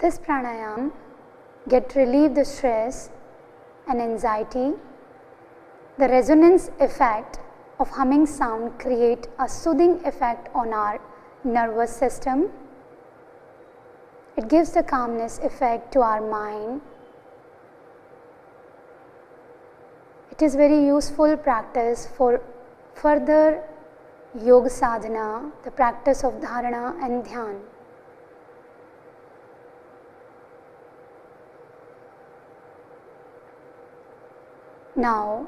This pranayam relieve the stress and anxiety. The resonance effect of humming sound create a soothing effect on our nervous system. It gives the calmness effect to our mind. It is very useful practice for further yoga sadhana, the practice of dharana and dhyan. Now,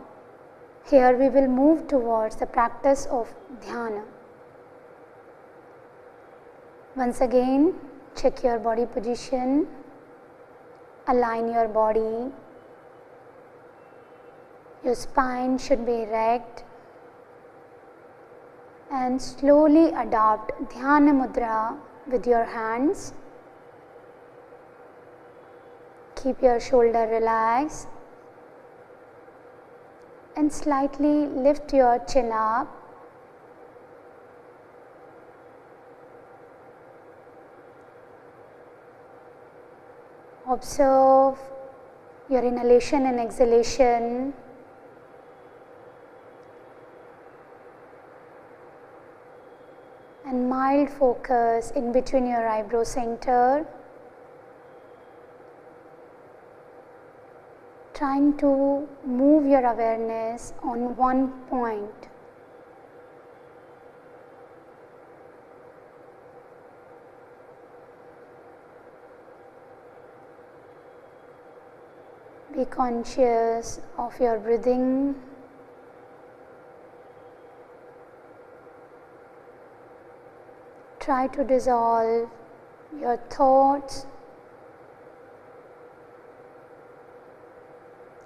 here we will move towards the practice of dhyana. Once again, check your body position, align your body. Your spine should be erect and slowly adopt Dhyana Mudra with your hands. Keep your shoulder relaxed and slightly lift your chin up. Observe your inhalation and exhalation. And mild focus in between your eyebrow center. Trying to move your awareness on one point. Be conscious of your breathing. Try to dissolve your thoughts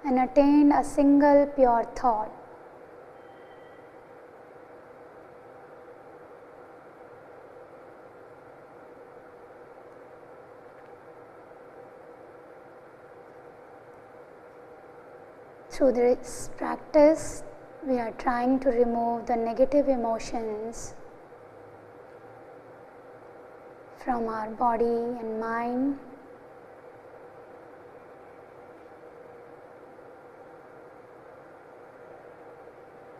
and attain a single pure thought. Through this practice, we are trying to remove the negative emotions from our body and mind.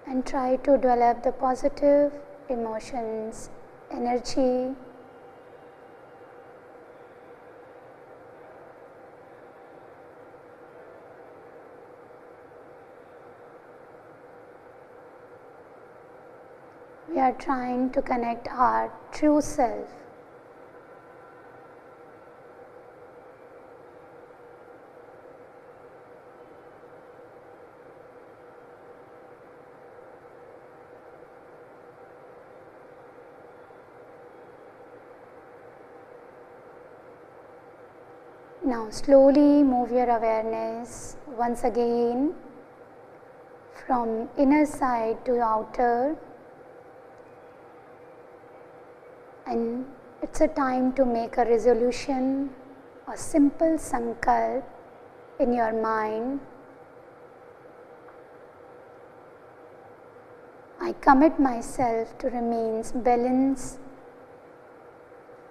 And try to develop the positive emotions, energy. We are trying to connect our true self. Now slowly move your awareness once again from inner side to outer, and it's a time to make a resolution, a simple sankalp in your mind. I commit myself to remain balanced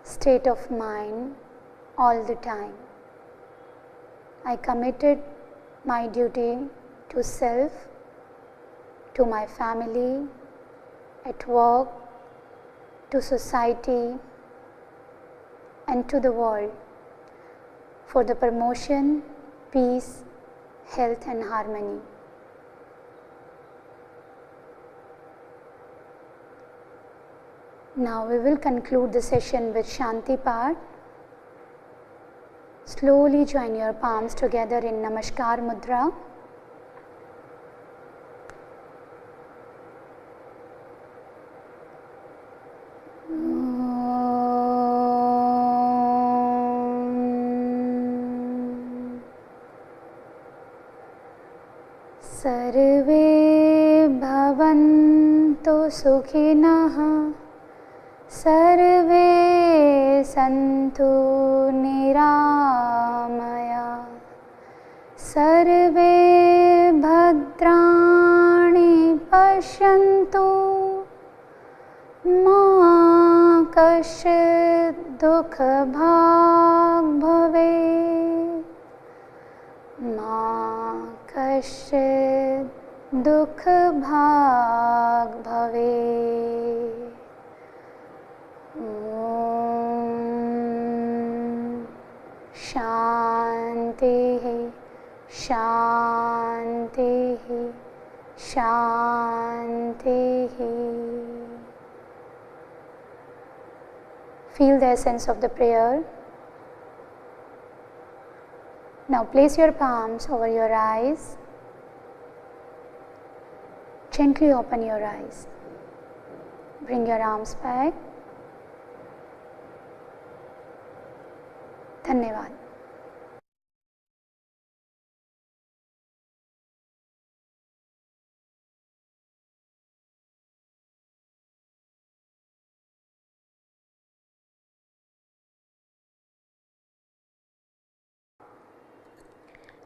state of mind all the time. I committed my duty to self, to my family, at work, to society, and to the world for the promotion, peace, health and harmony. Now we will conclude the session with Shanti part. Slowly join your palms together in Namaskar Mudra. सर्वे भवन्तु सुखिनः, सर्वे सन्तु निरामया, सर्वे भद्राणि पश्यन्तु, मा कश्चित् दुःखभाग् भवेत्, मा कश्चित् दुःखभाग् भवेत्। शान्तिः शान्तिः शान्तिः। Feel the essence of the prayer. Now place your palms over your eyes. Gently open your eyes. Bring your arms back. धन्यवाद।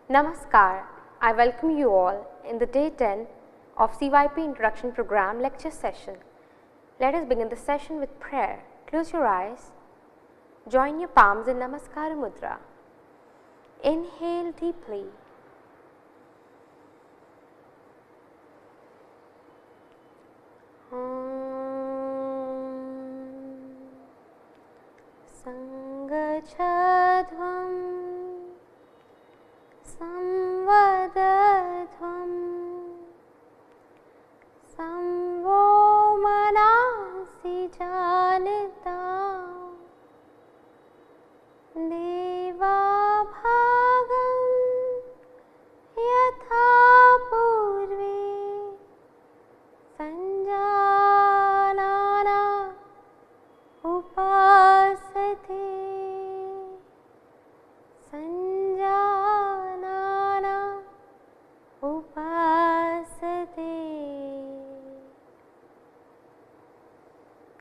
Namaskar. I welcome you all in the day 10 of CYP Introduction Program lecture session. Let us begin the session with prayer. Close your eyes. Join your palms in Namaskar Mudra. Inhale deeply. Sangachadvam Samvadadvam Samvo Manasi Janita Deva Bhagam Yatha Purve Sanjanana Upasate Sanjanana Upasate.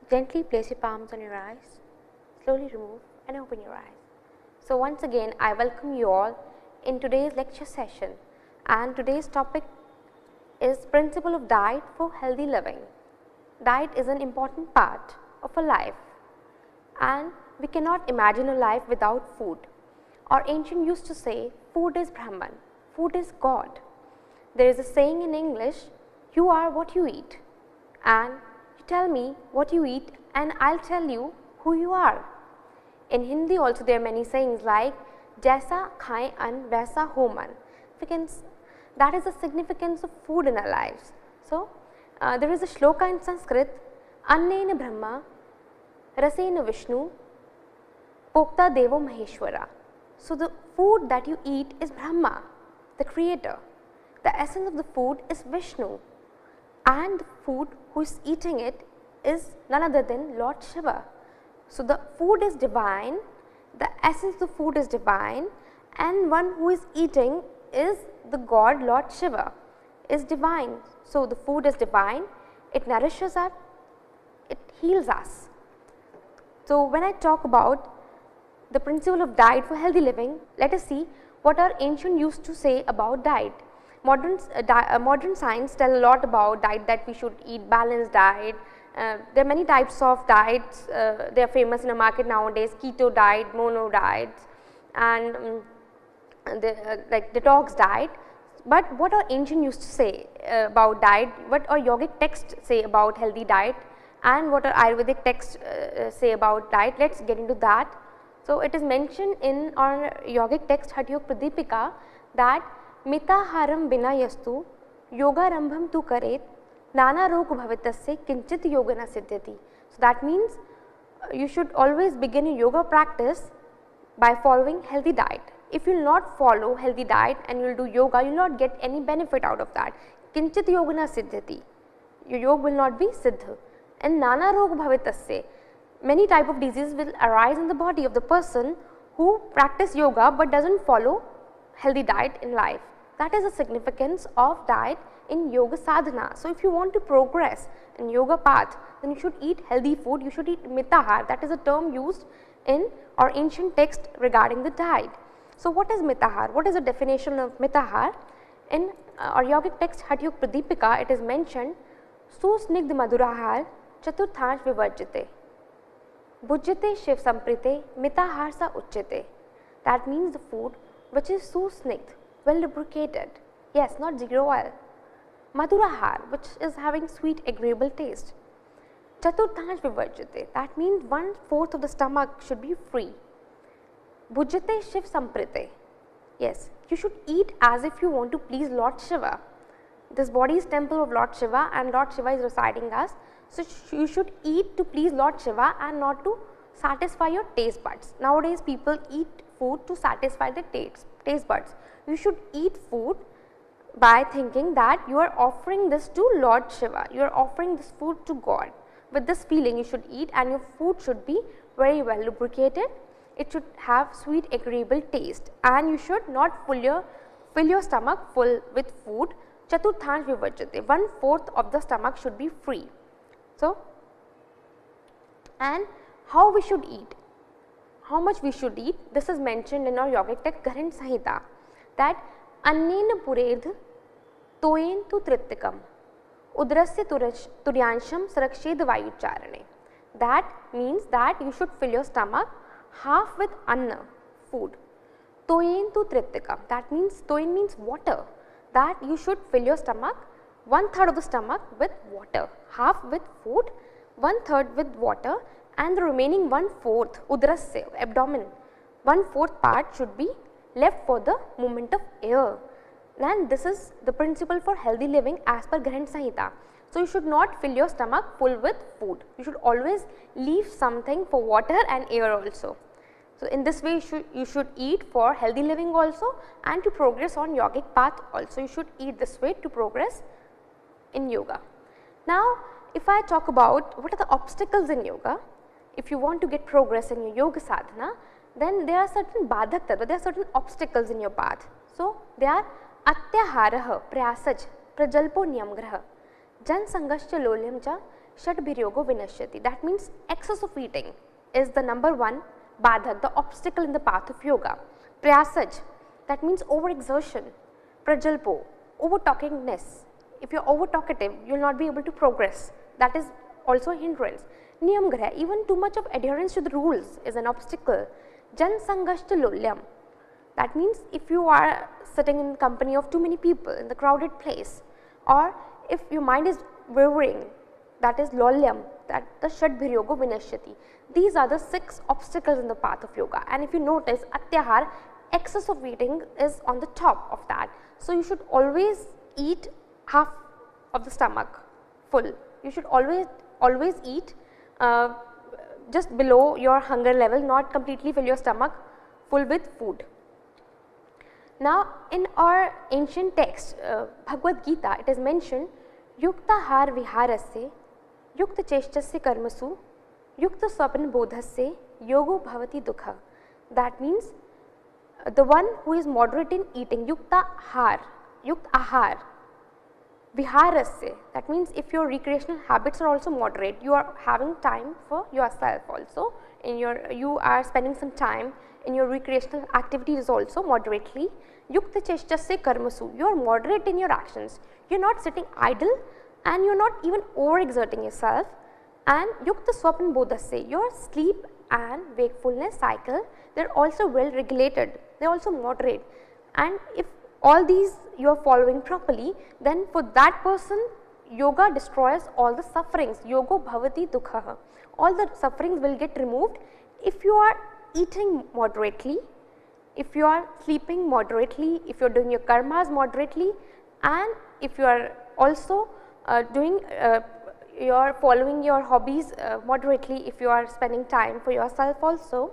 Gently place your palms on your eyes. Slowly remove and open your eyes. So once again I welcome you all in today's lecture session, and today's topic is principle of diet for healthy living. Diet is an important part of a life, and we cannot imagine a life without food. Our ancient used to say food is Brahman, food is God. There is a saying in English, you are what you eat, and you tell me what you eat and I will tell you who you are. In Hindi also there are many sayings like Jaisa khaye an vaisa ho man. That is the significance of food in our lives. So there is a shloka in Sanskrit, Annena Brahma, Rasena Vishnu, Pokta Devo Maheshwara. So the food that you eat is Brahma, the creator. The essence of the food is Vishnu, and the food who is eating it is none other than Lord Shiva. So the food is divine, the essence of the food is divine, and one who is eating is the god Lord Shiva, is divine. So, the food is divine, it nourishes us, it heals us. So, when I talk about the principle of diet for healthy living, let us see what our ancient used to say about diet. Modern science tell a lot about diet, that we should eat balanced diet. There are many types of diets, they are famous in the market nowadays, keto diet, mono diets, and like detox diet. But what our ancient used to say about diet, what our yogic texts say about healthy diet, and what our Ayurvedic texts say about diet, let us get into that. So, it is mentioned in our yogic text Hatha Pradipika that mitaharam bina yastu yoga rambham tu karet nana rog bhavitasya kinchit yogana siddhyati. So, that means you should always begin your yoga practice by following healthy diet. If you will not follow healthy diet and you will do yoga, you will not get any benefit out of that. Kinchit yogana siddhyati, your yoga will not be siddha. And nana rog bhavitasya, many type of diseases will arise in the body of the person who practice yoga but does not follow healthy diet in life. That is the significance of diet in yoga sadhana. So, if you want to progress in yoga path, then you should eat healthy food, you should eat mitahar, that is a term used in our ancient text regarding the diet. So, what is mitahar? What is the definition of mitahar? In our yogic text Hatha Pradipika, it is mentioned susnigdh madhurahar chaturthansh vivarjite bhujyate shiv samprite mitahar sa uchyate. That means the food which is susnigdh, well lubricated, yes, not zero oil. Madhurahar, which is having sweet agreeable taste. Chaturthansh vivarjate, that means 1/4 of the stomach should be free. Bhujyate shiv samprite, yes, you should eat as if you want to please Lord Shiva. This body is temple of Lord Shiva and Lord Shiva is residing us. So, you should eat to please Lord Shiva and not to satisfy your taste buds. Nowadays people eat food to satisfy the taste buds. You should eat food by thinking that you are offering this to Lord Shiva, you are offering this food to God. With this feeling you should eat, and your food should be very well lubricated, it should have sweet agreeable taste, and you should not fill your stomach full with food. Chaturthansh vivarjate, 1/4 of the stomach should be free. So, and how we should eat, how much we should eat, this is mentioned in our yogic text Granth Samhita, that annena puredh toyen tu trittikam udrasya turyansham sarakshid vayucharane. That means that you should fill your stomach half with anna, food. Toyen tu trittikam, that means toyen means water, that you should fill your stomach 1/3 of the stomach with water, half with food, 1/3 with water, and the remaining 1/4 udrasya, abdomen, 1/4 part should be left for the movement of air. And this is the principle for healthy living as per Granth Samhita. So, you should not fill your stomach full with food, you should always leave something for water and air also. So, in this way you should eat for healthy living also, and to progress on yogic path also you should eat this way to progress in yoga. Now, if I talk about what are the obstacles in yoga, if you want to get progress in your yoga sadhana, then there are certain badhak tattva, there are certain obstacles in your path. So, they are atyaharaha prayasaj prajalpo niyamgraha jan sangascha lolyam cha shadbhiryogo vinashyati. That means excess of eating is the number one badhak, the obstacle in the path of yoga. Prayasaj, that means overexertion. Prajalpo, over talkingness. If you are over talkative, you will not be able to progress, that is also a hindrance. Niyamgraha, even too much of adherence to the rules is an obstacle. Jan sangascha lolyam, that means if you are sitting in the company of too many people in the crowded place, or if your mind is wavering, that is lolyam, that the shadbhiryogo vinashyati. These are the 6 obstacles in the path of yoga, and if you notice atyahar, excess of eating is on the top of that. So, you should always eat half of the stomach full, you should always eat just below your hunger level, not completely fill your stomach full with food. Now, in our ancient text Bhagavad Gita, it is mentioned yuktahar viharasya yukta cheshtasya karmasu yukta swapna bodhasya yogo bhavati dukha. That means the one who is moderate in eating, yukta ahar, viharasya, that means if your recreational habits are also moderate, you are having time for yourself also, you are spending some time in your recreational activities also moderately. Yukta cheshtasya karmasu, you are moderate in your actions, you are not sitting idle and you are not even overexerting yourself. And yukta swapna bodhasya, your sleep and wakefulness cycle, they are also well regulated, they are also moderate, and if all these you are following properly, then for that person yoga destroys all the sufferings, yogo bhavati dukha, all the sufferings will get removed if you are eating moderately, if you are sleeping moderately, if you are doing your karmas moderately, and if you are also you are following your hobbies moderately, if you are spending time for yourself also.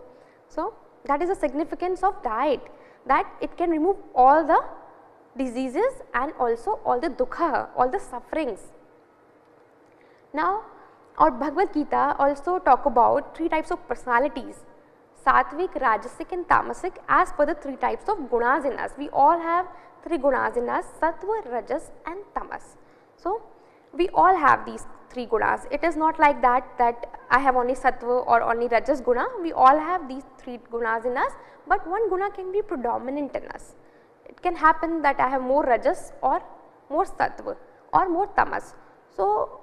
So, that is the significance of diet, that it can remove all the diseases and also all the dukha, all the sufferings. Now, our Bhagavad Gita also talk about 3 types of personalities, Sattvic, Rajasic and Tamasic, as per the 3 types of gunas in us. We all have 3 gunas in us, Sattva, Rajas and Tamas. So, we all have these 3 gunas. It is not like that I have only Sattva or only Rajas guna, we all have these 3 gunas in us, but one guna can be predominant in us. It can happen that I have more Rajas or more Sattva or more Tamas. So,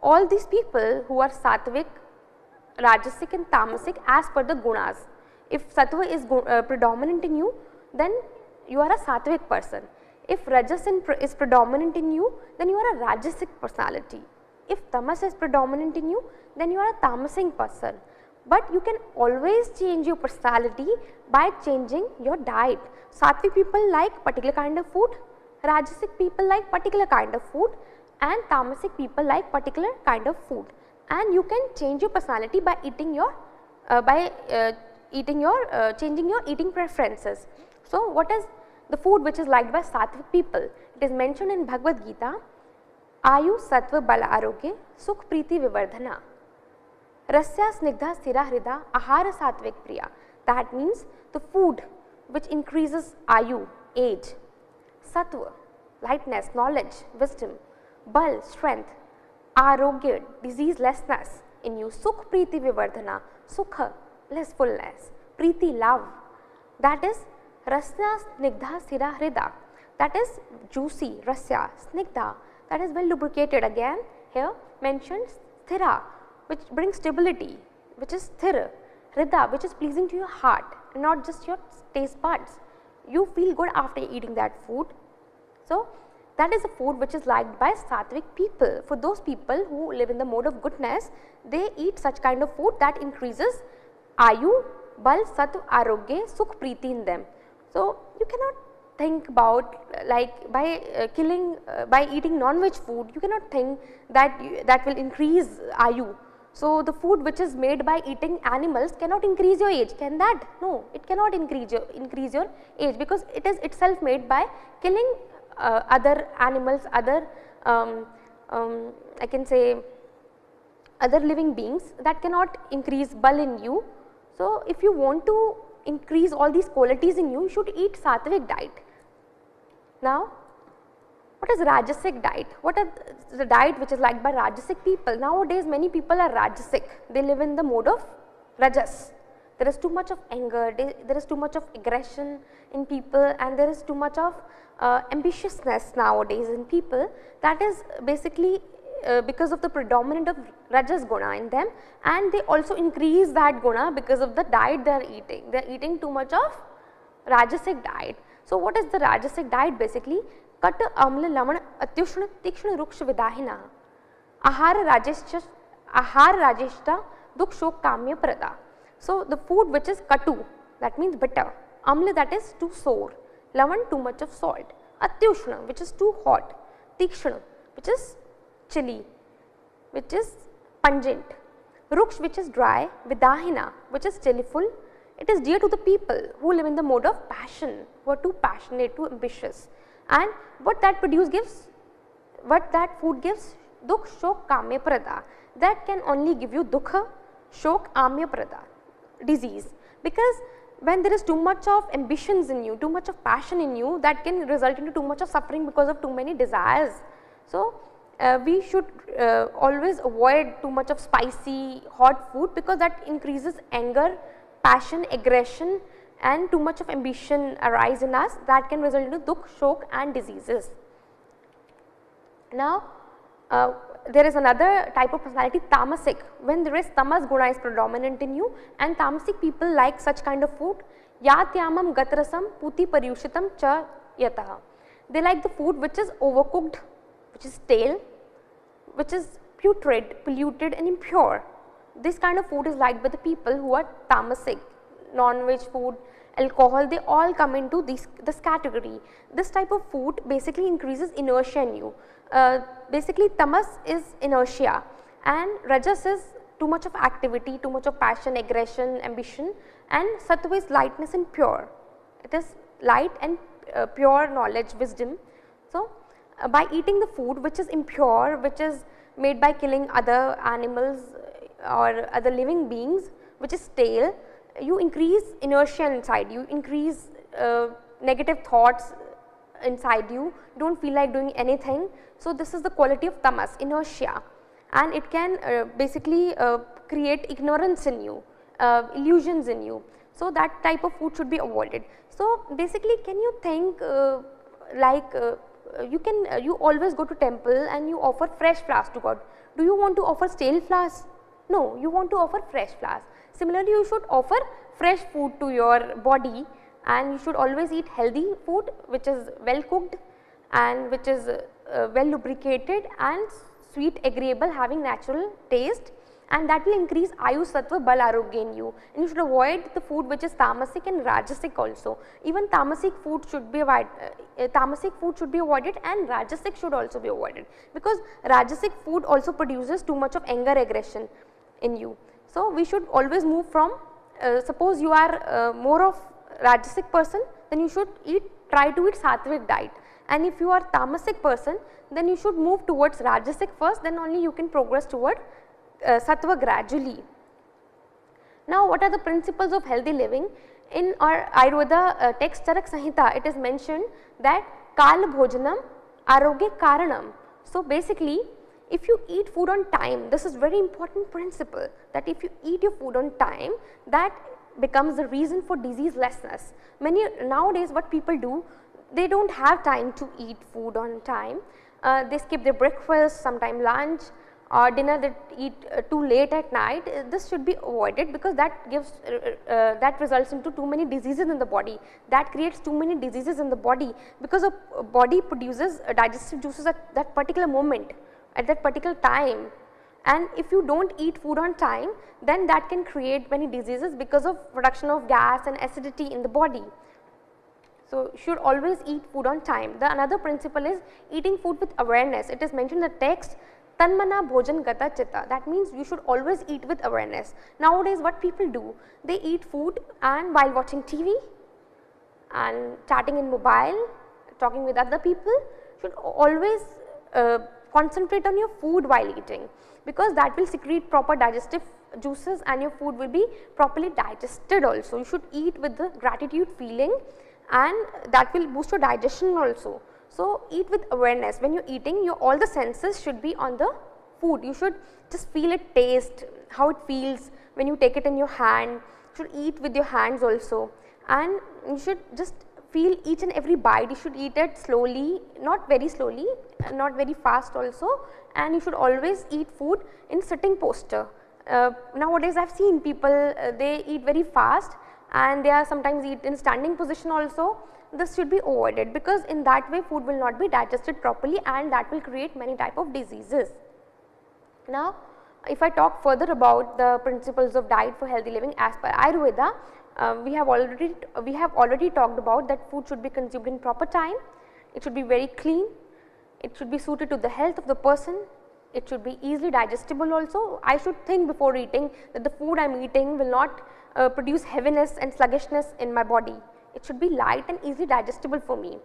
all these people who are Sattvic, Rajasic and Tamasic as per the gunas, if Sattva is predominant in you, then you are a Sattvic person. If Rajas is predominant in you, then you are a Rajasic personality. If Tamas is predominant in you, then you are a Tamasic person. But you can always change your personality by changing your diet. Sattvic people like particular kind of food, Rajasic people like particular kind of food, and Tamasic people like particular kind of food. And you can change your personality by eating your changing your eating preferences. So, what is the food which is liked by Sattvic people? It is mentioned in Bhagavad Gita, Ayu Sattva Bala Arogya Sukh Priti Vivardhana Rasya Snigdha Sthira Hrida Ahara Sattvic Priya. That means the food which increases Ayu, age, Sattva, lightness, knowledge, wisdom, Bal, strength, Arogya, diseaselessness in you, Sukh Priti Vivardhana, Sukha, blissfulness, Priti, love, that is Rasya Snigdha Sthira Hrida, that is juicy, Rasya, Snigdha, that is well lubricated. Again here mentioned Sthira, which brings stability, which is Sthira, Hrida, which is pleasing to your heart, not just your taste buds. You feel good after eating that food. So, that is a food which is liked by Sattvic people. For those people who live in the mode of goodness, they eat such kind of food that increases Ayu, Bal, Sattva, Arogya, Sukh, Priti in them. So, you cannot think about like by eating non-veg food, you cannot think that that will increase Ayu. So, the food which is made by eating animals cannot increase your age, can that? No, it cannot increase your age, because it is itself made by killing other animals, other I can say other living beings, that cannot increase Bal in you. So, if you want to increase all these qualities in you, you should eat Sattvic diet. Now, what is Rajasic diet? What is the diet which is liked by Rajasic people? Nowadays many people are Rajasic, they live in the mode of Rajas. There is too much of anger, there is too much of aggression in people, and there is too much of ambitiousness nowadays in people. That is basically because of the predominant of Rajas guna in them, and they also increase that guna because of the diet they are eating. They are eating too much of Rajasic diet. So, what is the Rajasic diet basically? Kata amla lamana atyushna tikshna ruksha vidahina ahara rajeshta dukh shok kamya prada. So, the food which is katu, that means bitter, amla, that is too sour, lavan, too much of salt, atyushna, which is too hot, tikshna, which is chilly, which is pungent, ruksh, which is dry, vidahina, which is chillyful. It is dear to the people who live in the mode of passion, who are too passionate, too ambitious, and what that produce gives, what that food gives, dukh shok kamya prada, that can only give you dukha, shok, amya prada, disease, because when there is too much of ambitions in you, too much of passion in you, that can result into too much of suffering because of too many desires. So, we should always avoid too much of spicy hot food, because that increases anger, passion, aggression, and too much of ambition arise in us, that can result into dukh, shok and diseases. Now, there is another type of personality, tamasic, when there is tamas guna is predominant in you, and tamasic people like such kind of food, yatyamam gatrasam puti paryushitam cha yatah. They like the food which is overcooked, which is stale, which is putrid, polluted and impure. This kind of food is liked by the people who are tamasic. Non-veg food, alcohol, they all come into this category. This type of food basically increases inertia in you. Basically tamas is inertia and rajas is too much of activity, too much of passion, aggression, ambition, and sattva is lightness and pure. It is light and pure knowledge, wisdom. So, by eating the food which is impure, which is made by killing other animals or other living beings, which is stale, you increase inertia inside you, increase negative thoughts inside you, do not feel like doing anything. So, this is the quality of tamas, inertia, and it can basically create ignorance in you, illusions in you. So, that type of food should be avoided. So, basically can you think you always go to temple and you offer fresh flowers to God. Do you want to offer stale flowers? No, you want to offer fresh flowers. Similarly, you should offer fresh food to your body, and you should always eat healthy food which is well cooked and which is well lubricated and sweet, agreeable, having natural taste, and that will increase ayu, sattva, bal, arogya in you. And you should avoid the food which is tamasic and rajasic also. Even tamasic food should be avoided, and rajasic should also be avoided, because rajasic food also produces too much of anger, aggression in you. So, we should always move from, suppose you are more of rajasic person, then you should try to eat sattvic diet, and if you are tamasic person, then you should move towards rajasic first, then only you can progress toward sattva gradually. Now, what are the principles of healthy living? In our Ayurveda text Charak Samhita, it is mentioned that Kala Bhojanam Arogya Karanam. So, basically if you eat food on time, this is very important principle, that if you eat your food on time, that becomes the reason for diseaselessness. Nowadays what people do, they do not have time to eat food on time, they skip their breakfast, sometime lunch or dinner, they eat too late at night. This should be avoided, because that gives that results into too many diseases in the body, that creates too many diseases in the body, because the body produces digestive juices at that particular moment, at that particular time, and if you do not eat food on time, then that can create many diseases because of production of gas and acidity in the body. So, you should always eat food on time. The another principle is eating food with awareness. It is mentioned in the text, Tanmana Bhojan Gata Chitta, that means you should always eat with awareness. Nowadays what people do, they eat food and while watching TV and chatting in mobile, talking with other people, should always concentrate on your food while eating, because that will secrete proper digestive juices and your food will be properly digested also. You should eat with the gratitude feeling, and that will boost your digestion also. So, eat with awareness. When you are eating, all the senses should be on the food. You should just feel it, taste how it feels when you take it in your hand. You should eat with your hands also, and you should just feel each and every bite. You should eat it slowly, not very slowly, not very fast also, and you should always eat food in sitting posture. Nowadays I have seen people, they eat very fast and they are sometimes eat in standing position also. This should be avoided, because in that way food will not be digested properly and that will create many type of diseases. Now, if I talk further about the principles of diet for healthy living as per Ayurveda, we have already talked about that food should be consumed in proper time, it should be very clean, it should be suited to the health of the person, it should be easily digestible also. I should think before eating that the food I am eating will not produce heaviness and sluggishness in my body. It should be light and easily digestible for me,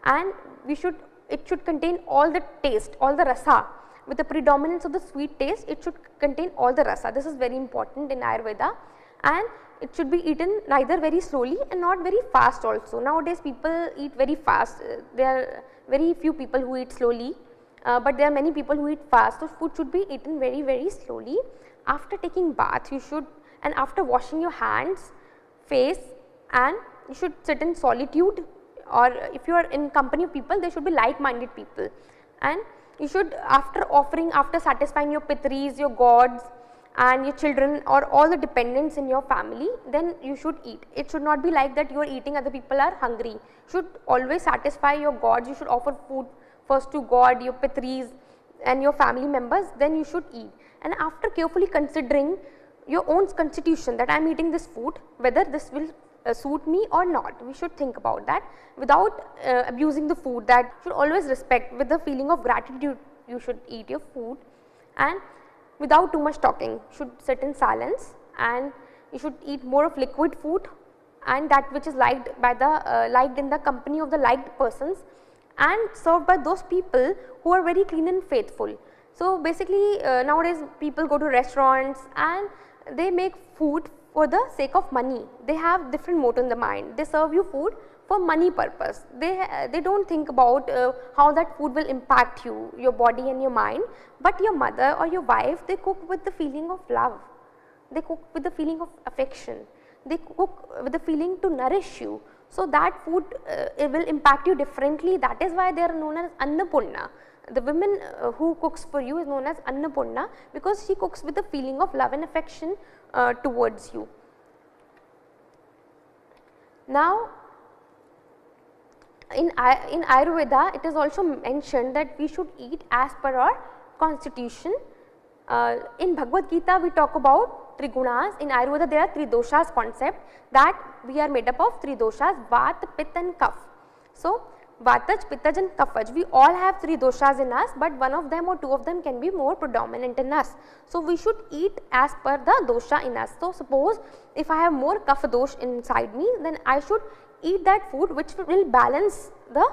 and it should contain all the taste, all the rasa. With the predominance of the sweet taste, it should contain all the rasa. This is very important in Ayurveda, and it should be eaten neither very slowly and not very fast also. Nowadays people eat very fast, there are very few people who eat slowly, but there are many people who eat fast. So, food should be eaten very slowly. After taking bath you should, and after washing your hands, face, and you should sit in solitude, or if you are in company of people, they should be like minded people, and you should, after satisfying your pitris, your gods and your children or all the dependents in your family, then you should eat. It should not be like that you are eating, other people are hungry. You should always satisfy your gods. You should offer food first to God, your pitris and your family members, then you should eat. And after carefully considering your own constitution, that I am eating this food, whether this will suit me or not, we should think about that without abusing the food. That should always respect, with the feeling of gratitude you should eat your food, and without too much talking, should sit in silence, and you should eat more of liquid food and that which is liked by the liked in the company of the liked persons, and served by those people who are very clean and faithful. So, basically nowadays people go to restaurants and they make food for the sake of money. They have different motive in the mind. They serve you food for money purpose. They do not think about how that food will impact you, your body and your mind. But your mother or your wife, they cook with the feeling of love. They cook with the feeling of affection. They cook with the feeling to nourish you. So, that food it will impact you differently. That is why they are known as Annapurna. The women who cooks for you is known as Annapurna, because she cooks with the feeling of love and affection towards you. Now, in Ayurveda, it is also mentioned that we should eat as per our constitution. In Bhagavad Gita, we talk about Trigunas. In Ayurveda, there are three doshas concept, that we are made up of three doshas, Vata, Pitta and Kapha. So, Vataj, Pittaj and Kaphaj, we all have three doshas in us, but one of them or two of them can be more predominant in us. So, we should eat as per the dosha in us. So, suppose if I have more Kapha dosh inside me, then I should eat that food which will balance the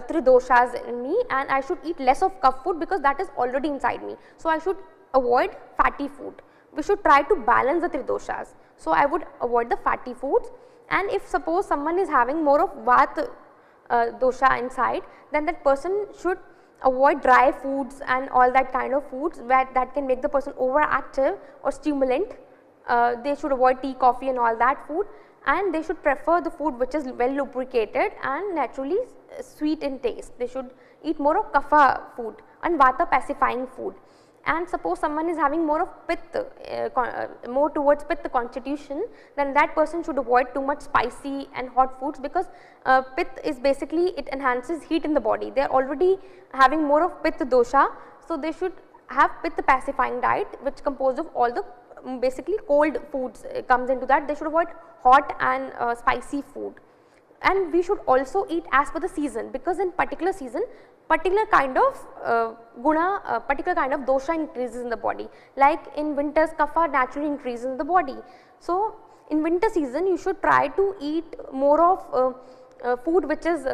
three doshas in me, and I should eat less of Kapha food because that is already inside me. So, I should avoid fatty food. We should try to balance the three doshas. So, I would avoid the fatty foods, and if suppose someone is having more of Vata dosha inside, then that person should avoid dry foods and all that kind of foods that can make the person overactive or stimulant. They should avoid tea, coffee and all that food, and they should prefer the food which is well lubricated and naturally sweet in taste. They should eat more of Kapha food and Vata pacifying food. And suppose someone is having more of Pitta, more towards Pitta constitution, then that person should avoid too much spicy and hot foods, because Pitta is basically, it enhances heat in the body. They are already having more of Pitta dosha, so they should have Pitta pacifying diet, which composed of all the basically cold foods comes into that. They should avoid hot and spicy food. And we should also eat as per the season, because in particular season, particular kind of guna, particular kind of dosha increases in the body. Like in winters, Kapha naturally increases in the body. So, in winter season you should try to eat more of food which is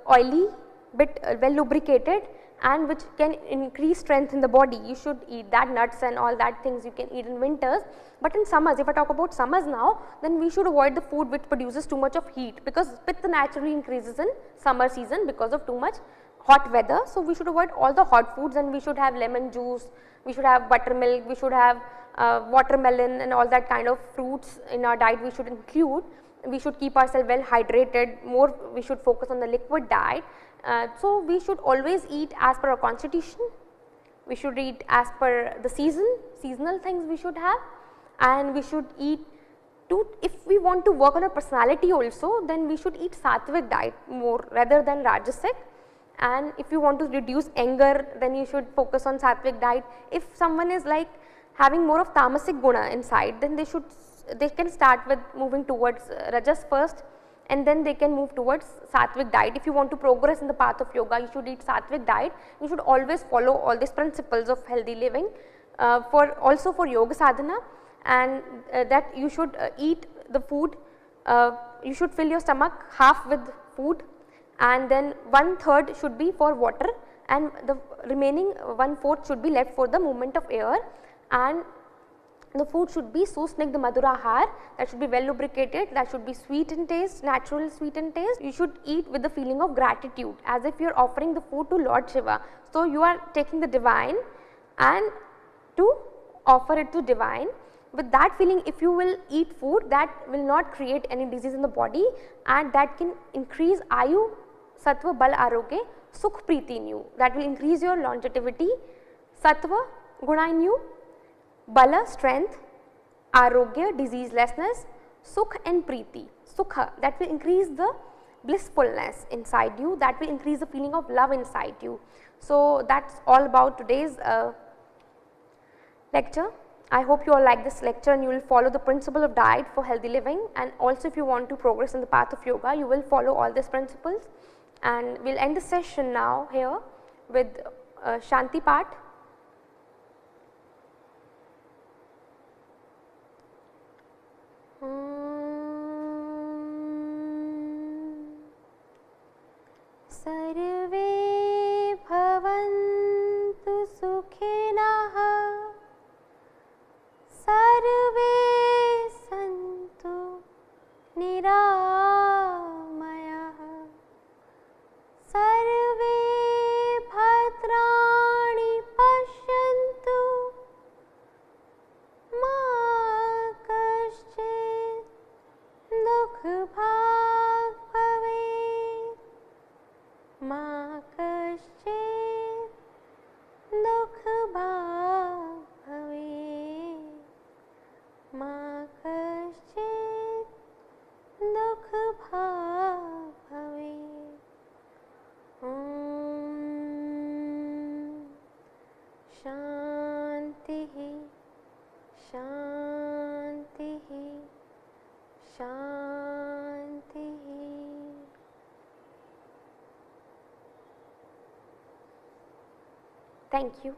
oily, bit well lubricated, and which can increase strength in the body. You should eat that, nuts and all that things you can eat in winters. But in summers, if I talk about summers now, then we should avoid the food which produces too much of heat, because Pitta naturally increases in summer season because of too much hot weather. So, we should avoid all the hot foods, and we should have lemon juice, we should have buttermilk, we should have watermelon and all that kind of fruits in our diet we should include. We should keep ourselves well hydrated, more we should focus on the liquid diet. So, we should always eat as per our constitution, we should eat as per the seasonal things we should have, and we should eat if we want to work on our personality also, then we should eat sattvic diet more rather than rajasic. And if you want to reduce anger, then you should focus on sattvic diet. If someone is like having more of tamasic guna inside, then they can start with moving towards rajas first, and then they can move towards sattvic diet. If you want to progress in the path of yoga, you should eat sattvic diet. You should always follow all these principles of healthy living also for yoga sadhana, and that you should eat the food, you should fill your stomach half with food, and then 1/3 should be for water, and the remaining 1/4 should be left for the movement of air. And the food should be susnigdha madhurahar, that should be well lubricated, that should be sweet in taste, natural sweet in taste. You should eat with the feeling of gratitude, as if you are offering the food to Lord Shiva. So, you are taking the divine and to offer it to divine. With that feeling, if you will eat food, that will not create any disease in the body, and that can increase ayu, sattva, bal, arogya, sukh, preeti in you, that will increase your longevity, sattva, guna in you, bala, strength, arogya, diseaselessness, sukh and preeti, sukha, that will increase the blissfulness inside you, that will increase the feeling of love inside you. So, that is all about today's lecture. I hope you all like this lecture and you will follow the principle of diet for healthy living, and also if you want to progress in the path of yoga, you will follow all these principles. And we will end the session now here with Shanti part. सर्वे भवन्तु सुखिनः सर्वे सन्तु निरामयाः सर्वे भद्राणि पश्यन्तु मा कश्चित् दुःखभाग् भवेत् मा कश्चित् दुःखभाग् भवेत् मा कश्चित् दुःखभाग् भवेत्। ॐ शान्तिः शान्तिः शान्तिः। Thank you.